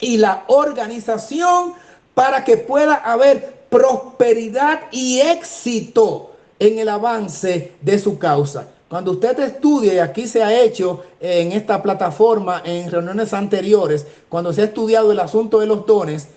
y la organización para que pueda haber prosperidad y éxito en el avance de su causa. Cuando usted estudia, y aquí se ha hecho en esta plataforma en reuniones anteriores, cuando se ha estudiado el asunto de los dones,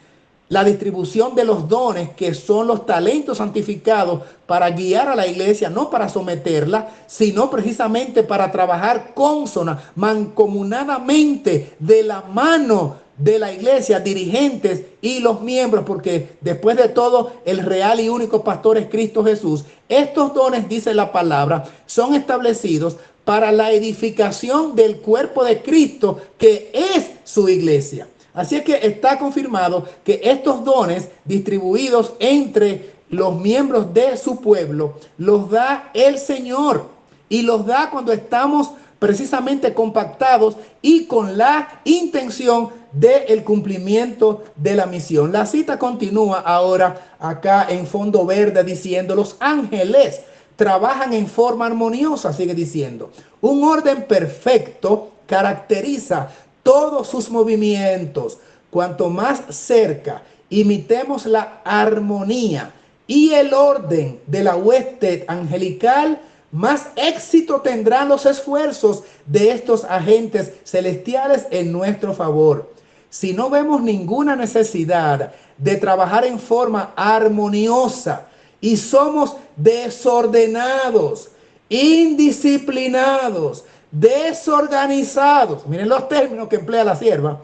la distribución de los dones, que son los talentos santificados para guiar a la iglesia, no para someterla, sino precisamente para trabajar consona, mancomunadamente, de la mano de la iglesia, dirigentes y los miembros, porque después de todo el real y único pastor es Cristo Jesús. Estos dones, dice la palabra, son establecidos para la edificación del cuerpo de Cristo, que es su iglesia. Así es que está confirmado que estos dones distribuidos entre los miembros de su pueblo los da el Señor, y los da cuando estamos precisamente compactados y con la intención del cumplimiento de la misión. La cita continúa ahora acá en fondo verde diciendo: los ángeles trabajan en forma armoniosa, sigue diciendo. Un orden perfecto caracteriza todos sus movimientos. Cuanto más cerca imitemos la armonía y el orden de la hueste angelical, más éxito tendrán los esfuerzos de estos agentes celestiales en nuestro favor. Si no vemos ninguna necesidad de trabajar en forma armoniosa y somos desordenados, indisciplinados, desorganizados, miren los términos que emplea la sierva,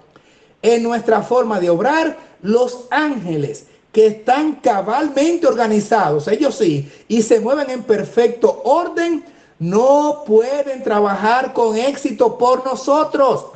en nuestra forma de obrar, los ángeles que están cabalmente organizados, ellos sí, y se mueven en perfecto orden, no pueden trabajar con éxito por nosotros.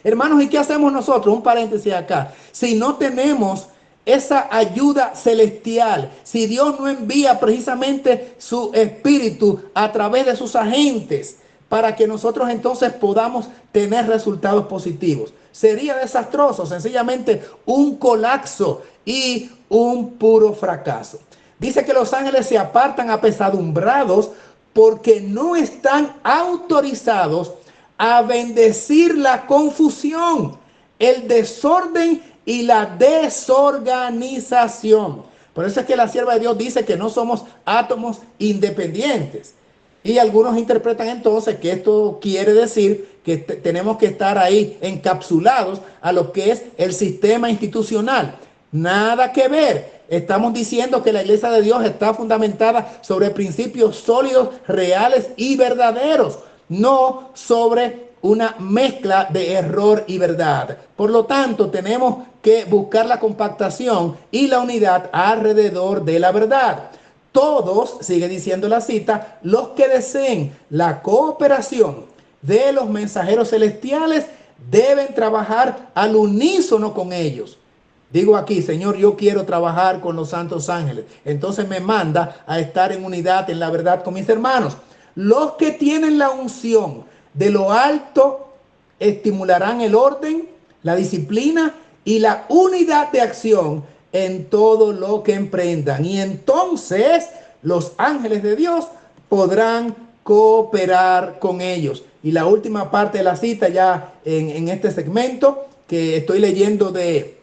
Hermanos, ¿y qué hacemos nosotros? Un paréntesis acá. Si no tenemos esa ayuda celestial, si Dios no envía precisamente su espíritu a través de sus agentes para que nosotros entonces podamos tener resultados positivos, sería desastroso, sencillamente un colapso y un puro fracaso. Dice que los ángeles se apartan apesadumbrados porque no están autorizados a bendecir la confusión, el desorden y la desorganización. Por eso es que la sierva de Dios dice que no somos átomos independientes. Y algunos interpretan entonces que esto quiere decir que tenemos que estar ahí encapsulados a lo que es el sistema institucional. Nada que ver. Estamos diciendo que la iglesia de Dios está fundamentada sobre principios sólidos, reales y verdaderos, no sobre una mezcla de error y verdad. Por lo tanto, tenemos que buscar la compactación y la unidad alrededor de la verdad. Todos, sigue diciendo la cita, los que deseen la cooperación de los mensajeros celestiales deben trabajar al unísono con ellos. Digo aquí: Señor, yo quiero trabajar con los santos ángeles. Entonces me manda a estar en unidad, en la verdad, con mis hermanos. Los que tienen la unción de lo alto estimularán el orden, la disciplina y la unidad de acción en todo lo que emprendan. Y entonces los ángeles de Dios podrán cooperar con ellos. Y la última parte de la cita ya en este segmento que estoy leyendo de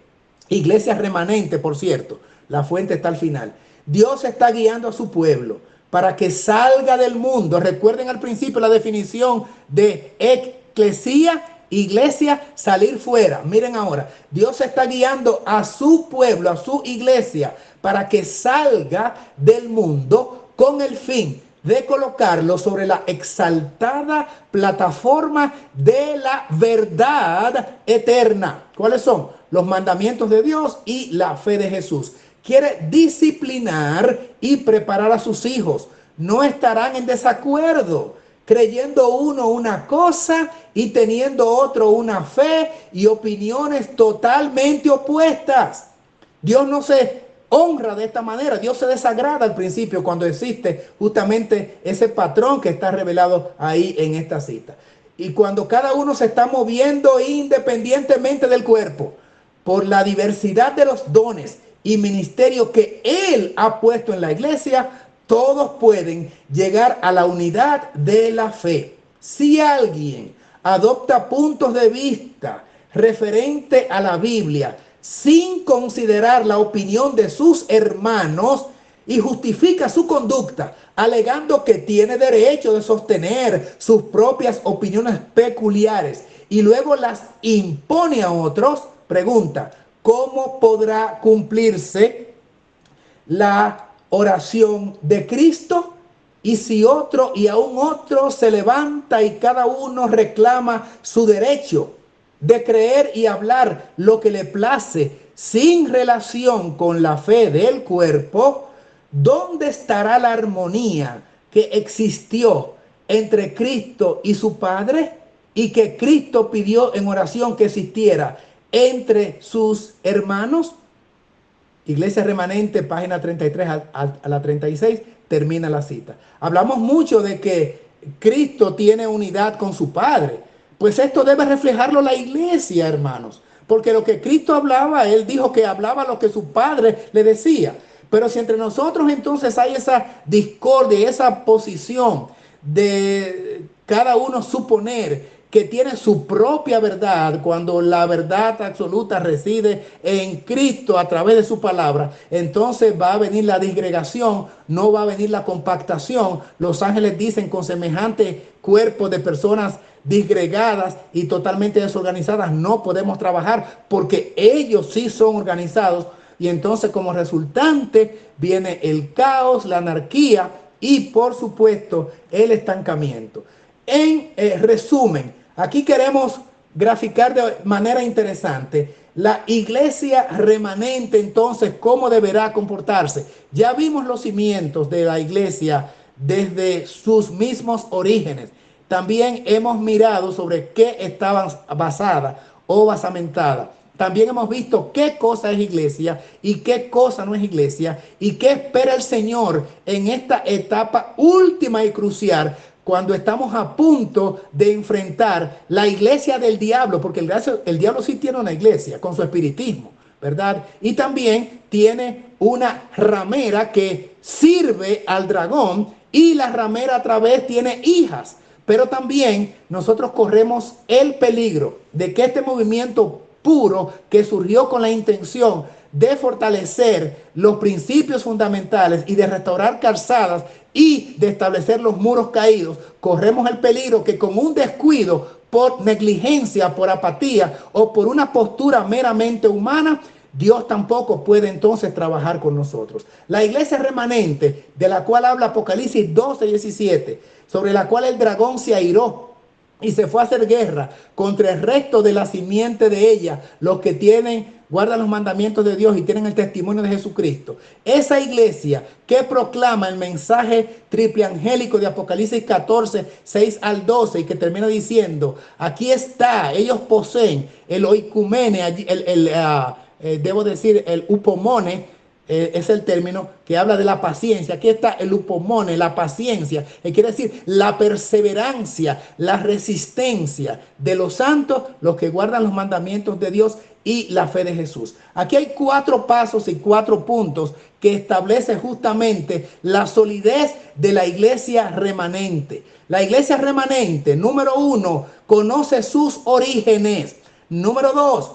Iglesia Remanente, por cierto, la fuente está al final. Dios está guiando a su pueblo para que salga del mundo. Recuerden al principio la definición de eclesía, iglesia, salir fuera. Miren ahora, Dios está guiando a su pueblo, a su iglesia, para que salga del mundo con el fin de colocarlo sobre la exaltada plataforma de la verdad eterna. ¿Cuáles son? Los mandamientos de Dios y la fe de Jesús. Quiere disciplinar y preparar a sus hijos. No estarán en desacuerdo, creyendo uno una cosa y teniendo otro una fe y opiniones totalmente opuestas. Dios no se honra de esta manera. Dios se desagrada al principio cuando existe justamente ese patrón que está revelado ahí en esta cita. Y cuando cada uno se está moviendo independientemente del cuerpo, por la diversidad de los dones y ministerios que Él ha puesto en la iglesia, todos pueden llegar a la unidad de la fe. Si alguien adopta puntos de vista referente a la Biblia, sin considerar la opinión de sus hermanos, y justifica su conducta, alegando que tiene derecho de sostener sus propias opiniones peculiares y luego las impone a otros, pregunta, ¿cómo podrá cumplirse la oración de Cristo? Y si otro y aún otro se levanta y cada uno reclama su derecho de creer y hablar lo que le place sin relación con la fe del cuerpo, ¿dónde estará la armonía que existió entre Cristo y su Padre y que Cristo pidió en oración que existiera entre sus hermanos? Iglesia Remanente, página 33 a la 36, termina la cita. Hablamos mucho de que Cristo tiene unidad con su Padre. Pues esto debe reflejarlo la iglesia, hermanos. Porque lo que Cristo hablaba, Él dijo que hablaba lo que su Padre le decía. Pero si entre nosotros entonces hay esa discordia, esa posición de cada uno suponer que tiene su propia verdad, cuando la verdad absoluta reside en Cristo a través de su palabra, entonces va a venir la disgregación, no va a venir la compactación. Los ángeles dicen, con semejante cuerpo de personas disgregadas y totalmente desorganizadas no podemos trabajar, porque ellos sí son organizados, y entonces como resultante viene el caos, la anarquía y por supuesto el estancamiento. En resumen, aquí queremos graficar de manera interesante la iglesia remanente, entonces, cómo deberá comportarse. Ya vimos los cimientos de la iglesia desde sus mismos orígenes. También hemos mirado sobre qué estaban basada o basamentada. También hemos visto qué cosa es iglesia y qué cosa no es iglesia y qué espera el Señor en esta etapa última y crucial, cuando estamos a punto de enfrentar la iglesia del diablo, porque el diablo sí tiene una iglesia con su espiritismo, ¿verdad? Y también tiene una ramera que sirve al dragón, y la ramera a través tiene hijas. Pero también nosotros corremos el peligro de que este movimiento puro, que surgió con la intención de fortalecer los principios fundamentales y de restaurar calzadas y de establecer los muros caídos, corremos el peligro que con un descuido, por negligencia, por apatía o por una postura meramente humana, Dios tampoco puede entonces trabajar con nosotros. La iglesia remanente, de la cual habla Apocalipsis 12:17, sobre la cual el dragón se airó y se fue a hacer guerra contra el resto de la simiente de ella, los que guardan los mandamientos de Dios y tienen el testimonio de Jesucristo. Esa iglesia que proclama el mensaje tripliangélico de Apocalipsis 14:6 al 12, y que termina diciendo, aquí está, ellos poseen el oikumene, debo decir, el upomone, es el término que habla de la paciencia. Aquí está el upomone, la paciencia, que quiere decir la perseverancia, la resistencia de los santos, los que guardan los mandamientos de Dios y la fe de Jesús. Aquí hay 4 pasos y 4 puntos que establecen justamente la solidez de la iglesia remanente. La iglesia remanente, número 1, conoce sus orígenes. Número 2,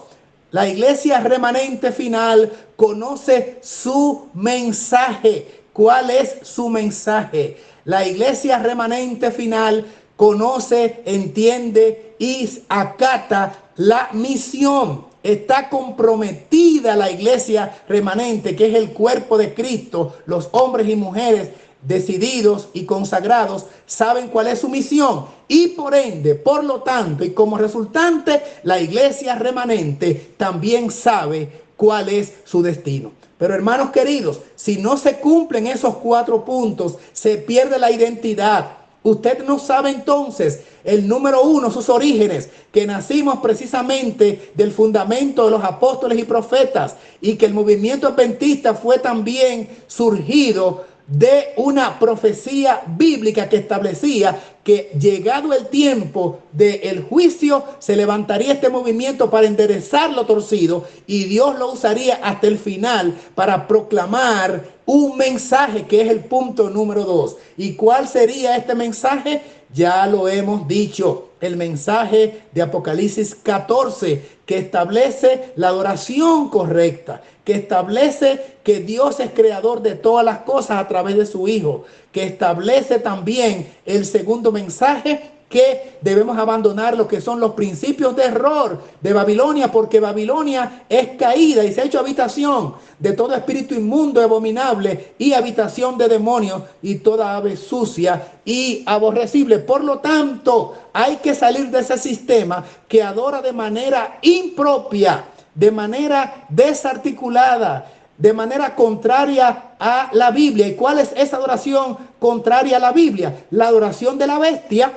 la iglesia remanente final conoce su mensaje. ¿Cuál es su mensaje? La iglesia remanente final conoce, entiende y acata la misión. Está comprometida la iglesia remanente, que es el cuerpo de Cristo. Los hombres y mujeres decididos y consagrados saben cuál es su misión, y por ende, por lo tanto, y como resultante, la iglesia remanente también sabe cuál es su destino. Pero hermanos queridos, si no se cumplen esos 4 puntos, se pierde la identidad. Usted no sabe entonces el número 1, sus orígenes, que nacimos precisamente del fundamento de los apóstoles y profetas, y que el movimiento adventista fue también surgido de una profecía bíblica que establecía que, llegado el tiempo del juicio, se levantaría este movimiento para enderezar lo torcido, y Dios lo usaría hasta el final para proclamar un mensaje, que es el punto número 2. ¿Y cuál sería este mensaje? Ya lo hemos dicho, el mensaje de Apocalipsis 14, que establece la adoración correcta, que establece que Dios es creador de todas las cosas a través de su Hijo, que establece también el segundo mensaje, que debemos abandonar lo que son los principios de error de Babilonia, porque Babilonia es caída y se ha hecho habitación de todo espíritu inmundo, abominable, y habitación de demonios y toda ave sucia y aborrecible. Por lo tanto, hay que salir de ese sistema que adora de manera impropia, de manera desarticulada, de manera contraria a la Biblia. ¿Y cuál es esa adoración contraria a la Biblia? La adoración de la bestia,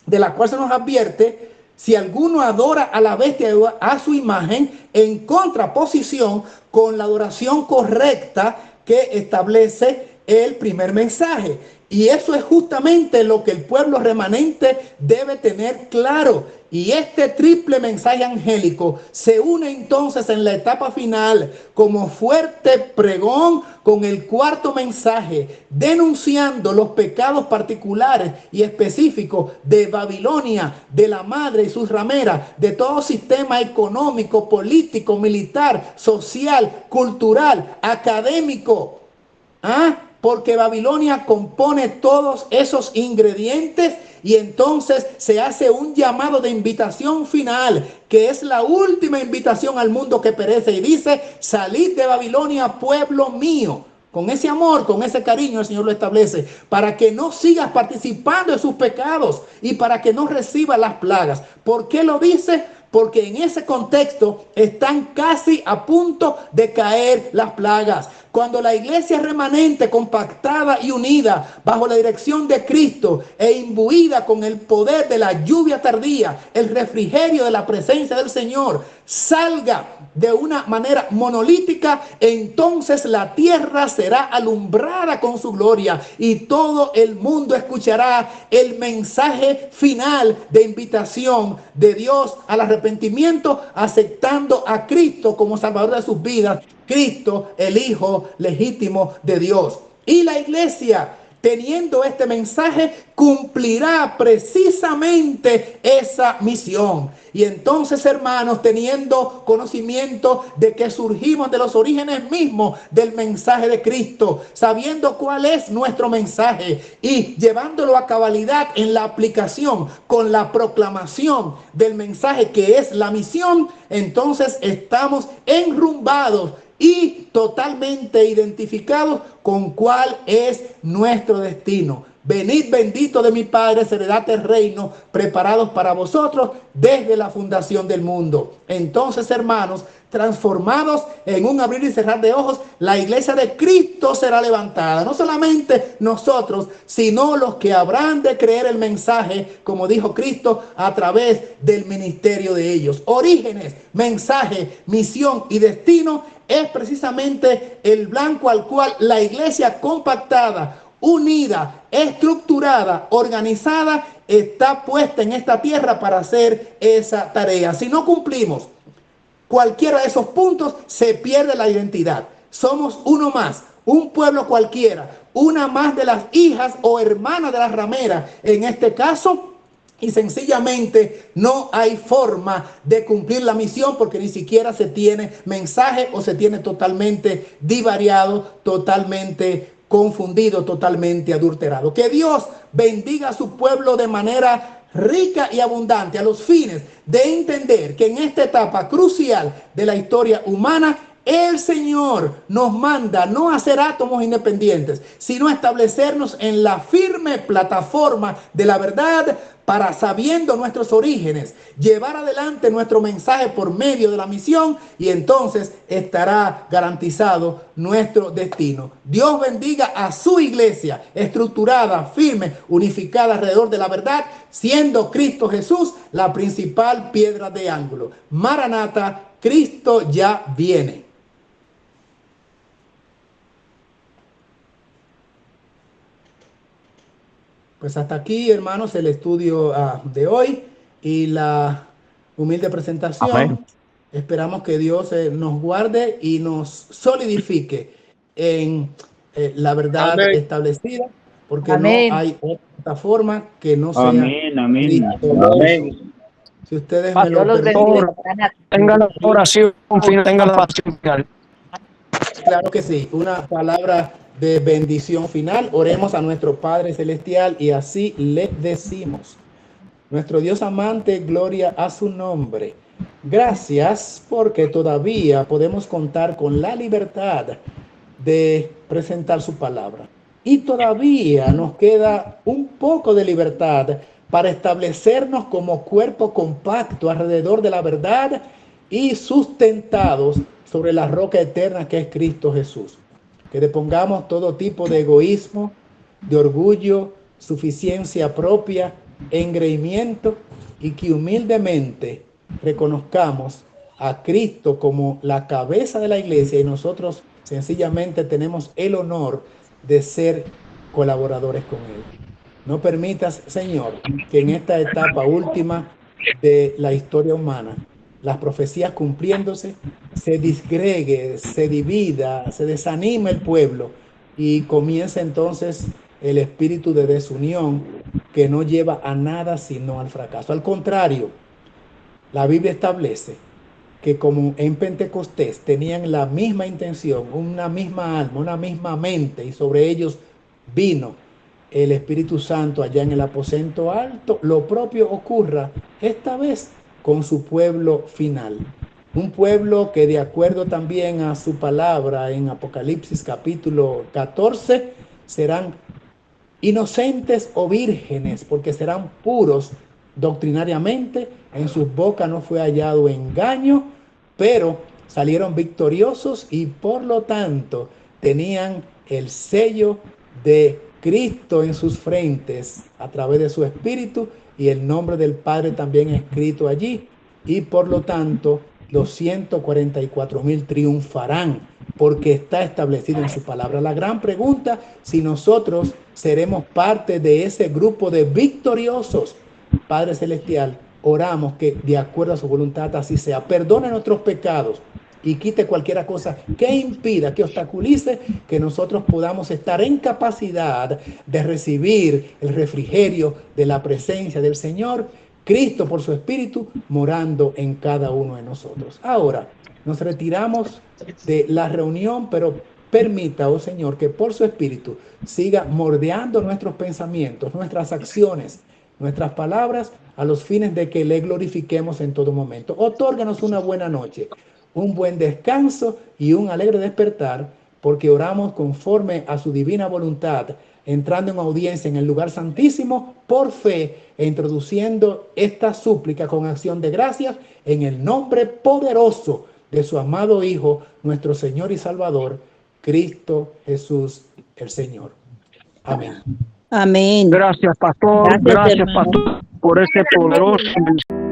de la cual se nos advierte: si alguno adora a la bestia, a su imagen, en contraposición con la adoración correcta que establece el primer mensaje. Y eso es justamente lo que el pueblo remanente debe tener claro. Y este triple mensaje angélico se une entonces en la etapa final como fuerte pregón con el cuarto mensaje, denunciando los pecados particulares y específicos de Babilonia, de la madre y sus rameras, de todo sistema económico, político, militar, social, cultural, académico. Porque Babilonia compone todos esos ingredientes, y entonces se hace un llamado de invitación final, que es la última invitación al mundo que perece, y dice: salid de Babilonia, pueblo mío. Con ese amor, con ese cariño, el Señor lo establece, para que no sigas participando de sus pecados y para que no recibas las plagas. ¿Por qué lo dice? Porque en ese contexto están casi a punto de caer las plagas. Cuando la iglesia remanente, compactada y unida bajo la dirección de Cristo e imbuida con el poder de la lluvia tardía, el refrigerio de la presencia del Señor, salga de una manera monolítica, entonces la tierra será alumbrada con su gloria y todo el mundo escuchará el mensaje final de invitación de Dios al arrepentimiento, aceptando a Cristo como Salvador de sus vidas. Cristo, el Hijo legítimo de Dios. Y la iglesia, teniendo este mensaje, cumplirá precisamente esa misión. Y entonces, hermanos, teniendo conocimiento de que surgimos de los orígenes mismos del mensaje de Cristo, sabiendo cuál es nuestro mensaje y llevándolo a cabalidad en la aplicación con la proclamación del mensaje, que es la misión, entonces estamos enrumbados y totalmente identificados con cuál es nuestro destino. Venid bendito de mi Padre, heredad el reino preparados para vosotros desde la fundación del mundo. Entonces, hermanos, transformados en un abrir y cerrar de ojos, la iglesia de Cristo será levantada. No solamente nosotros, sino los que habrán de creer el mensaje, como dijo Cristo, a través del ministerio de ellos. Orígenes, mensaje, misión y destino es precisamente el blanco al cual la iglesia compactada, unida, estructurada, organizada, está puesta en esta tierra para hacer esa tarea. Si no cumplimos cualquiera de esos puntos, se pierde la identidad. Somos uno más, un pueblo cualquiera, una más de las hijas o hermanas de las rameras, en este caso. Y sencillamente no hay forma de cumplir la misión, porque ni siquiera se tiene mensaje, o se tiene totalmente divariado, totalmente confundido, totalmente adulterado. Que Dios bendiga a su pueblo de manera rica y abundante, a los fines de entender que en esta etapa crucial de la historia humana, el Señor nos manda no a ser átomos independientes, sino a establecernos en la firme plataforma de la verdad, para, sabiendo nuestros orígenes, llevar adelante nuestro mensaje por medio de la misión, y entonces estará garantizado nuestro destino. Dios bendiga a su iglesia, estructurada, firme, unificada alrededor de la verdad, siendo Cristo Jesús la principal piedra de ángulo. Maranata, Cristo ya viene. Pues hasta aquí, hermanos, el estudio de hoy y la humilde presentación. Amén. Esperamos que Dios nos guarde y nos solidifique en la verdad Amén. establecida, porque Amén. no hay otra forma que no sea Amén, amén. Cristo. Amén. Si ustedes me Dios lo los bendiga. permiten. Tenga la oración final, tenga la oración final. Claro que sí, una palabra de bendición final. Oremos a nuestro Padre Celestial y así le decimos: nuestro Dios amante, gloria a su nombre. Gracias porque todavía podemos contar con la libertad de presentar su palabra. Y todavía nos queda un poco de libertad para establecernos como cuerpo compacto alrededor de la verdad y sustentados sobre la roca eterna que es Cristo Jesús. Que depongamos todo tipo de egoísmo, de orgullo, suficiencia propia, engreimiento, y que humildemente reconozcamos a Cristo como la cabeza de la iglesia y nosotros sencillamente tenemos el honor de ser colaboradores con Él. No permitas, Señor, que en esta etapa última de la historia humana, las profecías cumpliéndose, se disgregue, se divida, se desanime el pueblo y comience entonces el espíritu de desunión que no lleva a nada sino al fracaso. Al contrario, la Biblia establece que como en Pentecostés tenían la misma intención, una misma alma, una misma mente, y sobre ellos vino el Espíritu Santo allá en el aposento alto, lo propio ocurra esta vez con su pueblo final. Un pueblo que, de acuerdo también a su palabra en Apocalipsis capítulo 14, serán inocentes o vírgenes, porque serán puros doctrinariamente, en sus bocas no fue hallado engaño, pero salieron victoriosos y por lo tanto tenían el sello de Cristo en sus frentes a través de su espíritu y el nombre del Padre también escrito allí, y por lo tanto los 144,000 triunfarán porque está establecido en su palabra. La gran pregunta, si nosotros seremos parte de ese grupo de victoriosos. Padre Celestial, oramos que de acuerdo a su voluntad así sea. Perdone nuestros pecados y quite cualquier cosa que impida, que obstaculice que nosotros podamos estar en capacidad de recibir el refrigerio de la presencia del Señor, Cristo por su Espíritu, morando en cada uno de nosotros. Ahora, nos retiramos de la reunión, pero permita, oh Señor, que por su Espíritu siga moldeando nuestros pensamientos, nuestras acciones, nuestras palabras, a los fines de que le glorifiquemos en todo momento. Otórganos una buena noche, un buen descanso y un alegre despertar, porque oramos conforme a su divina voluntad, entrando en audiencia en el lugar santísimo por fe e introduciendo esta súplica con acción de gracias en el nombre poderoso de su amado Hijo, nuestro Señor y Salvador, Cristo Jesús el Señor. Amén. Amén. Gracias, pastor. Gracias, Gracias, hermano. pastor, por ese poderoso mensaje.